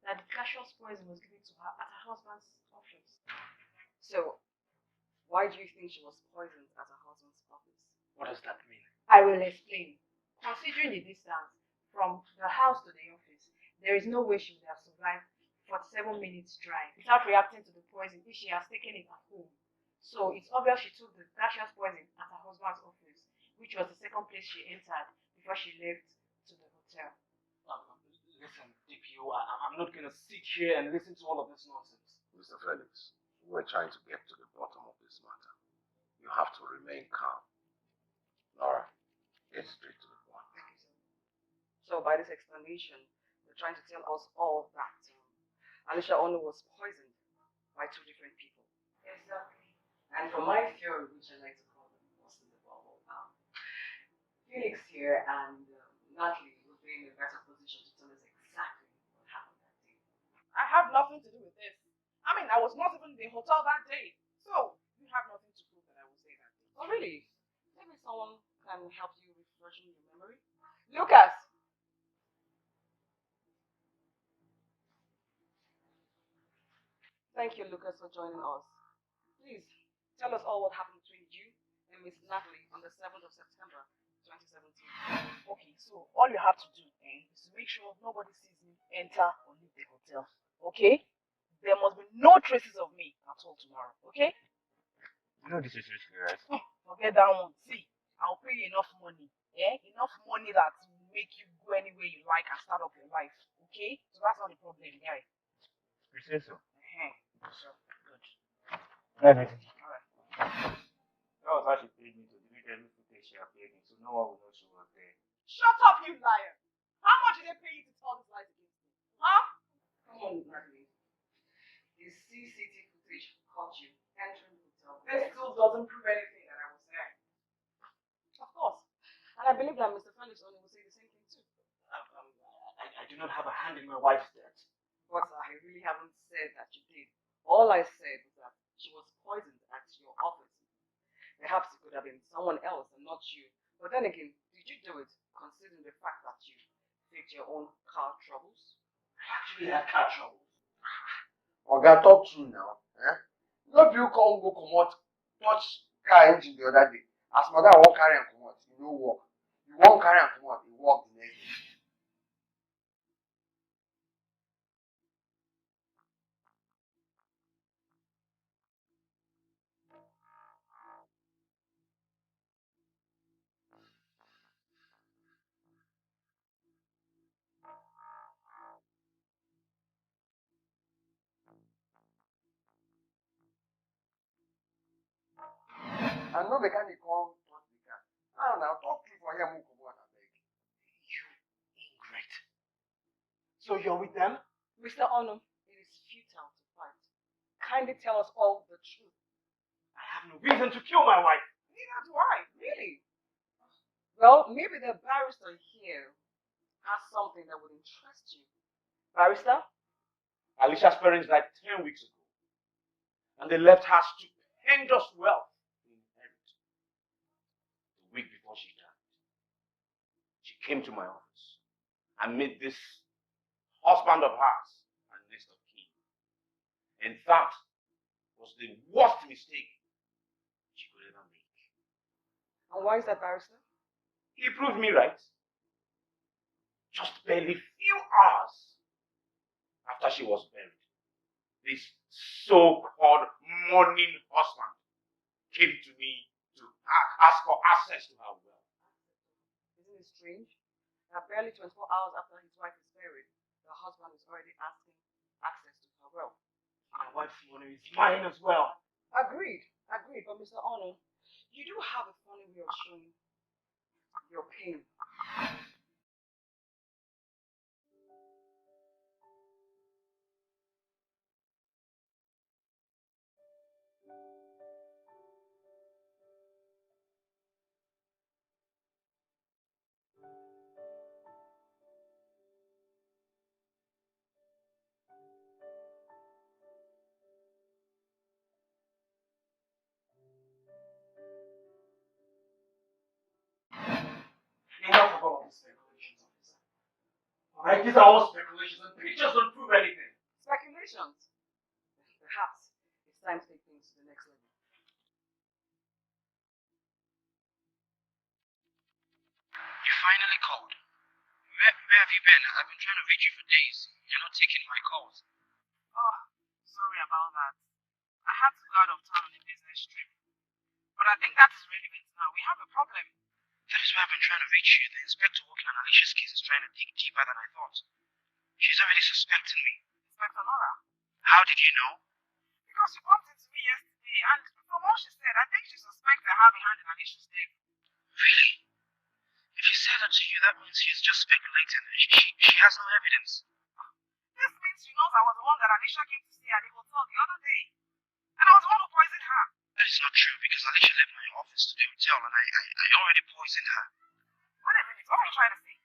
that the gaseous poison was given to her at her husband's office. So, why do you think she was poisoned at her husband's office? What does that mean? I will explain. Considering the distance from the house to the office, there is no way she would have survived 47 minutes drive without reacting to the poison if she has taken it at home. So it's obvious she took the gaseous poison at her husband's office, which was the second place she entered before she left to the hotel. Listen, DPO, I'm not going to sit here and listen to all of this nonsense. Mr. Felix, we're trying to get to the bottom of this matter. You have to remain calm. Nora, get straight to the point. Thank you, sir. So, by this explanation, you're trying to tell us all that Alicia Ono was poisoned by two different people. Exactly. And for my theory, which I like to call the busting the bubble, Felix here and Natalie would be in a better position to tell us exactly what happened that day. I have nothing to do with this. I mean, I was not even in the hotel that day. So, you have nothing to prove that I was there that day. Oh, really? Maybe someone can help you refreshing your memory? Lucas! Thank you, Lucas, for joining us. Please, tell us all what happened between you and Miss Natalie on the 7th of September, 2017. Okay, so all you have to do is to make sure nobody sees me enter or leave the hotel. Okay? There must be no traces of me at all tomorrow. Okay? You know this is risky, right? Forget that one. See, I'll pay you enough money. Yeah? Enough money that will make you go anywhere you like and start up your life. Okay? So that's not the problem, yeah. You say so? So, good. Alright. Alright. That was how she paid me to delete every footage she appeared in, so no one will know she was there. Shut up, you liar! How much did they pay you to tell this lie against me? Huh? Come on, Natalie. The CCTV footage caught you entering the hotel. This still doesn't prove anything that I was there. Of course. And I believe that Mr. Felix only will say the same thing too. I do not have a hand in my wife's death. course, I really haven't said that you did. All I said was that she was poisoned at your office. Perhaps it could have been someone else and not you. But then again, did you do it considering the fact that you faked your own car troubles? I actually had car trouble. Oga, talk true now. No you come go comot touch car engine the other day. As mother won't carry am comot, you no work. You won't carry am comot, you work the next day. And no mechanic come touch the car. Now talk true for him who comot abeg. You ingrate. So you're with them? Mr. Ono, it is futile to fight. Kindly tell us all the truth. I have no reason to kill my wife. Neither do I, really. Well, maybe the barrister here has something that would interest you. Barrister? Alicia's parents died 10 weeks ago. And they left her stupendous wealth to inherit. The week before she died, she came to my office and made this husband of hers her next of kin. And that was the worst mistake she could ever make. And why is that, barrister? He proved me right. Just barely few hours after she was buried, this so-called mourning husband came to me to ask for access to her wealth. Isn't it strange? That barely 24 hours after his wife is buried, the husband is already asking access to her wealth. My wife's money is mine as well. Agreed, but Mr. Ono, you do have a funny way of showing your pain. Enough of all these speculations, officer. Alright, these are all speculations and pictures don't prove anything. Speculations? Perhaps it's time to take things to the next level. You finally called. Where have you been? I've been trying to reach you for days. You're not taking my calls. Oh, sorry about that. I had to go out of town on a business trip. But I think that is relevant now. We have a problem. That is why I've been trying to reach you. The inspector working on Alicia's case is trying to dig deeper than I thought. She's already suspecting me. Inspector Nora? How did you know? Because she bumped into me yesterday, and from what she said, I think she suspects I have a hand in Alicia's death. Really? If she said that to you, that means she's just speculating. She has no evidence. This means she knows I was the one that Alicia came to see at the hotel the other day. And I was the one who poisoned her. That is not true, because Alicia left my office to the hotel and I already poisoned her. Wait a minute, what are you trying to say?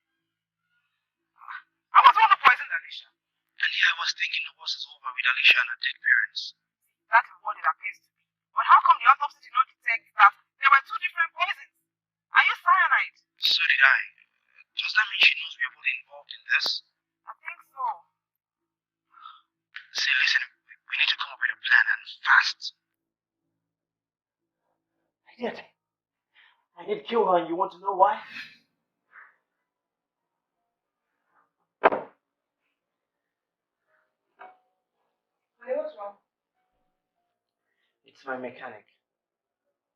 I was the one who poisoned Alicia. And yeah, I was thinking the worst is over with Alicia and her dead parents. That is what it appears to be. But how come the autopsy did not detect that there were two different poisons? Are you cyanide? So did I. Does that mean she knows we are both involved in this? I think so. See, listen, we need to come up with a plan and fast. I did kill her, and you want to know why? Honey, what's wrong? It's my mechanic.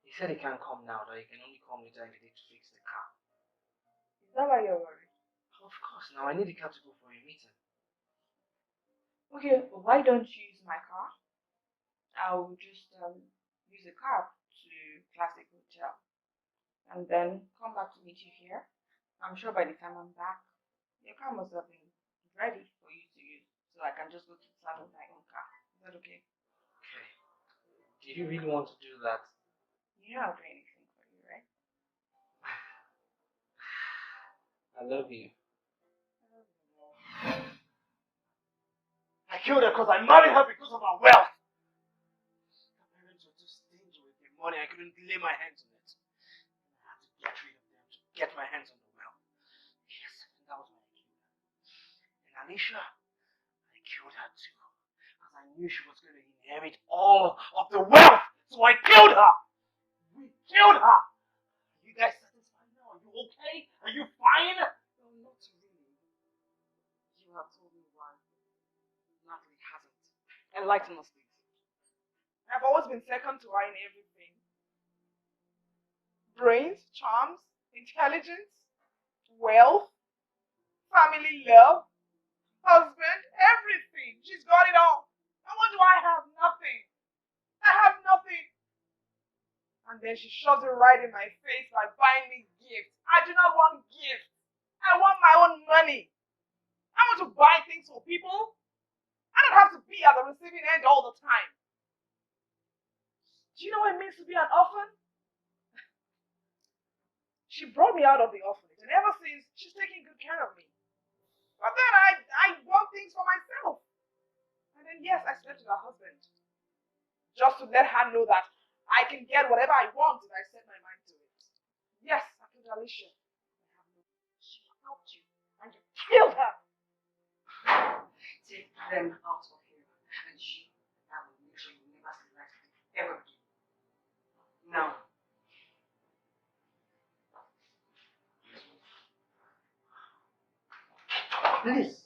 He said he can't come now, that he can only come later in the day to fix the car. Is that why you're worried? Of course, now I need the car to go for a meeting. Okay, why don't you use my car? I'll just use a cab to Classic Hotel and then come back to meet you here. I'm sure by the time I'm back, your car must have been ready for you to use, so I can just go to the salon with my own car. Is that okay? Okay. Did you really want to do that? You know I'll do anything for you, right? I love you. I I killed her because I married her because of her wealth. My parents were too stingy with their money. I couldn't lay my hands on it. I had to get rid of them to get my hands on the wealth. Yes, and that was why I killed her. And Alicia, I killed her too. Because I knew she was going to inherit all of the wealth. So I killed her. We killed her. Are you guys satisfied now? Are you okay? Are you fine? No, not really. You have told me why. Natalie hasn't. Enlighten us, please. I've always been second to her in everything. Brains, charms, intelligence, wealth, family love, husband, everything. She's got it all. And what do I have? Nothing. I have nothing. And then she shoves it right in my face by buying me gifts. I do not want gifts. I want my own money. I want to buy things for people. I don't have to be at the receiving end all the time. Do you know what it means to be an orphan? She brought me out of the orphanage, and ever since, she's taking good care of me. But then I want things for myself. And then, yes, I slept with her husband. Just to let her know that I can get whatever I want if I set my mind to it. Yes, I killed Alicia. She helped you, and you killed her. Take them out of here. And I will make sure you never see light ever again. Now. Please.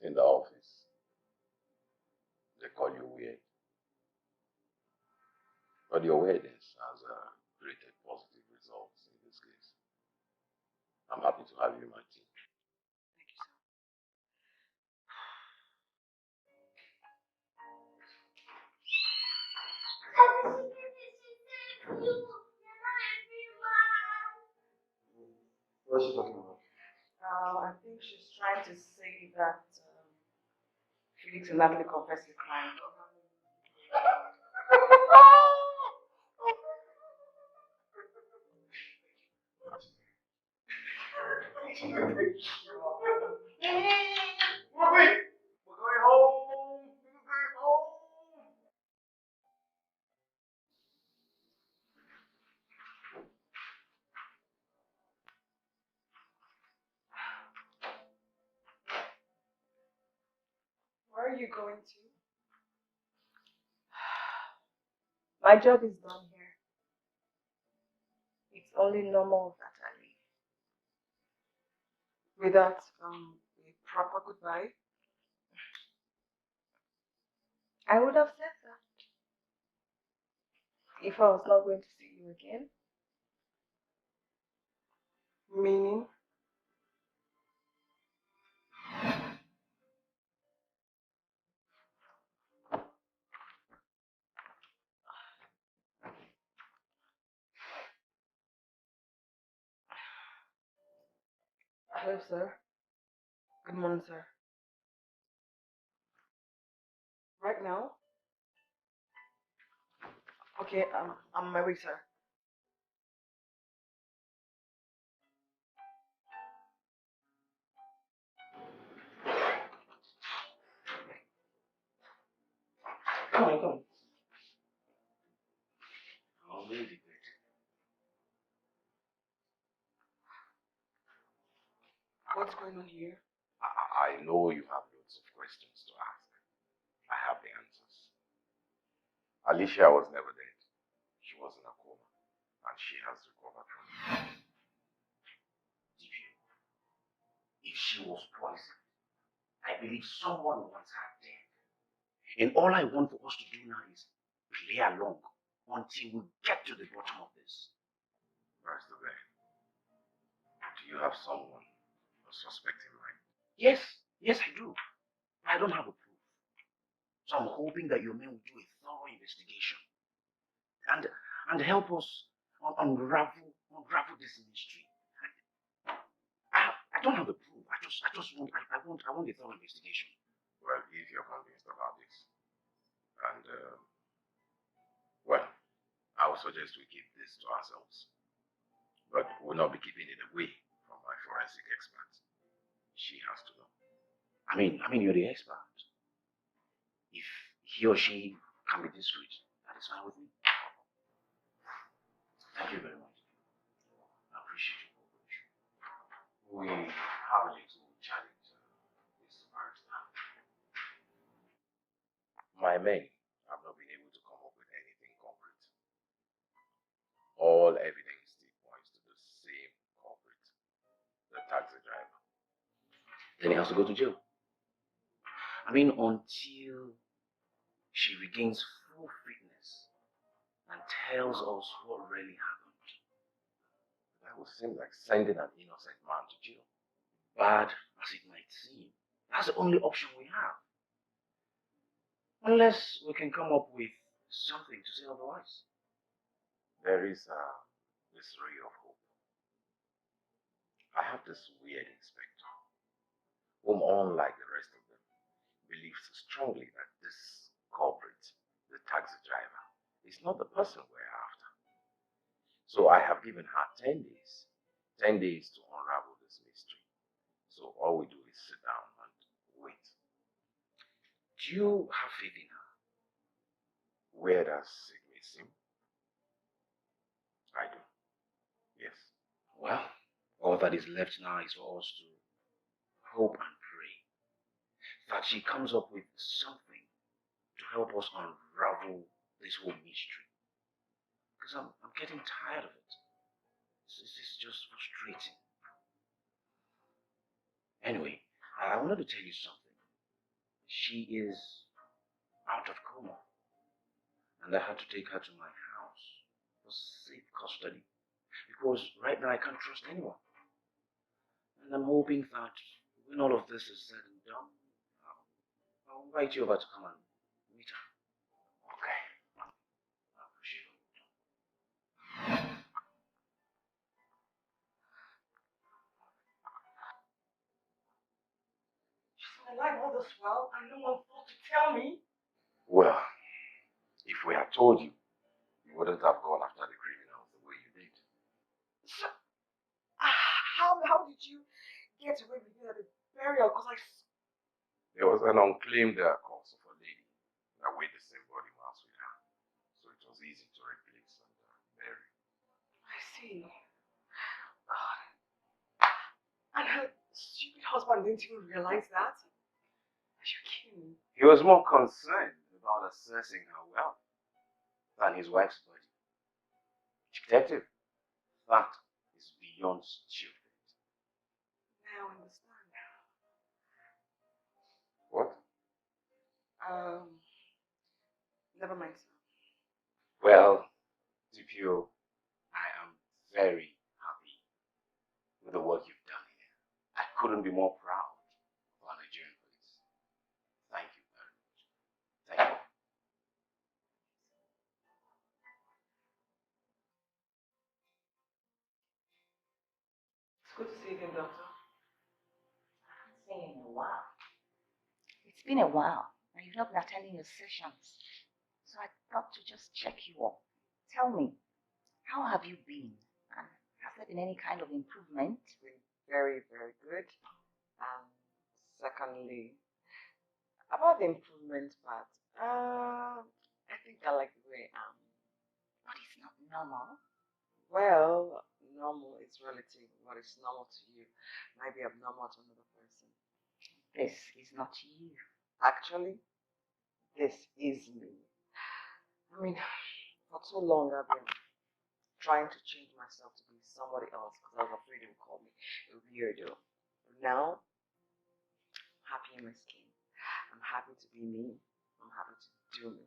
In the office, they call you weird. But your weirdness has created positive results in this case. I'm happy to have you in my team. Thank you, sir. What is she talking about? I think she's trying to say that Felix and Natalie confessed the crime. We're going home. We're going home. Where are you going to? My job is done here. It's only normal that I leave. Without a proper goodbye? I would have said that if I was not going to see you again. Meaning? Hello, sir. Good morning, sir. Right now? Okay, I'm on my way, sir. Come on, come on. Oh, really? What's going on here? I know you have loads of questions to ask. I have the answers. Alicia was never dead. She was in a coma, and she has recovered from it. If she was poisoned, I believe someone wants her dead. And all I want for us to do now is play along until we get to the bottom of this. Where's the bed? Do you have someone, a suspect in mind? Yes, I do. I don't have a proof. So I'm hoping that your men will do a thorough investigation and help us unravel this mystery. I don't have the proof. I want a thorough investigation. Well, if you're convinced about this, and well, I would suggest we keep this to ourselves. But we'll not be keeping it away from my forensic expert. She has to know. I mean, you're the expert. If he or she can be discreet, that is fine with me. Thank you very much. I appreciate your cooperation. We have a little challenge this barrister. My men have not been able to come up with anything concrete. All evidence still points to the same culprit, the taxi driver. Then he has to go to jail. Until she regains full fitness and tells us what really happened. That would seem like sending an innocent man to jail. Bad as it might seem, that's the only option we have. Unless we can come up with something to say otherwise. There is this ray of hope. I have this weird inspector, whom unlike the rest of them, believes strongly that this culprit, the taxi driver, is not the person we're after. So I have given her 10 days. 10 days to unravel this mystery. So all we do is sit down and wait. Do you have faith in her? Where does it miss him? I do. Yes. Well, all that is left now is for us to hope and pray that she comes up with something to help us unravel this whole mystery. Because I'm getting tired of it. This is just frustrating. Anyway, I wanted to tell you something. She is out of coma, and I had to take her to my house for safe custody because right now I can't trust anyone. And I'm hoping that when all of this is said and done, I'll invite you over to come and meet her. Okay. I appreciate it. She's been alive all this while and no one thought to tell me. Well, if we had told you, you wouldn't have gone after the criminals the way you did. So, how did you get away with it at the burial? Because There was an unclaimed corpse of a lady that weighed the same body mass with her, so it was easy to replace and bury. I see. God. And her stupid husband didn't even realize that? Are you kidding me? He was more concerned about assessing her wealth than his wife's body. Detective, that is beyond stupid. Now I understand. What? Never mind, sir. Well, DPO, I am very happy with the work you've done here. I couldn't be more proud of our Nigerian police. Thank you very much. Thank you. It's good to see you again, doctor. I haven't seen you in a while. It's been a while, and you've not been attending your sessions. So I thought to just check you up. Tell me, how have you been? And has there been any kind of improvement? It's been very, very good. Secondly, about the improvement part, I think I like the way I am. But it's not normal. Well, normal is relative. What is normal to you might be abnormal to another person. This is not you. Actually, this is me. I mean, for too long I've been trying to change myself to be somebody else because I was afraid they would call me a weirdo. But now, I'm happy in my skin. I'm happy to be me. I'm happy to do me.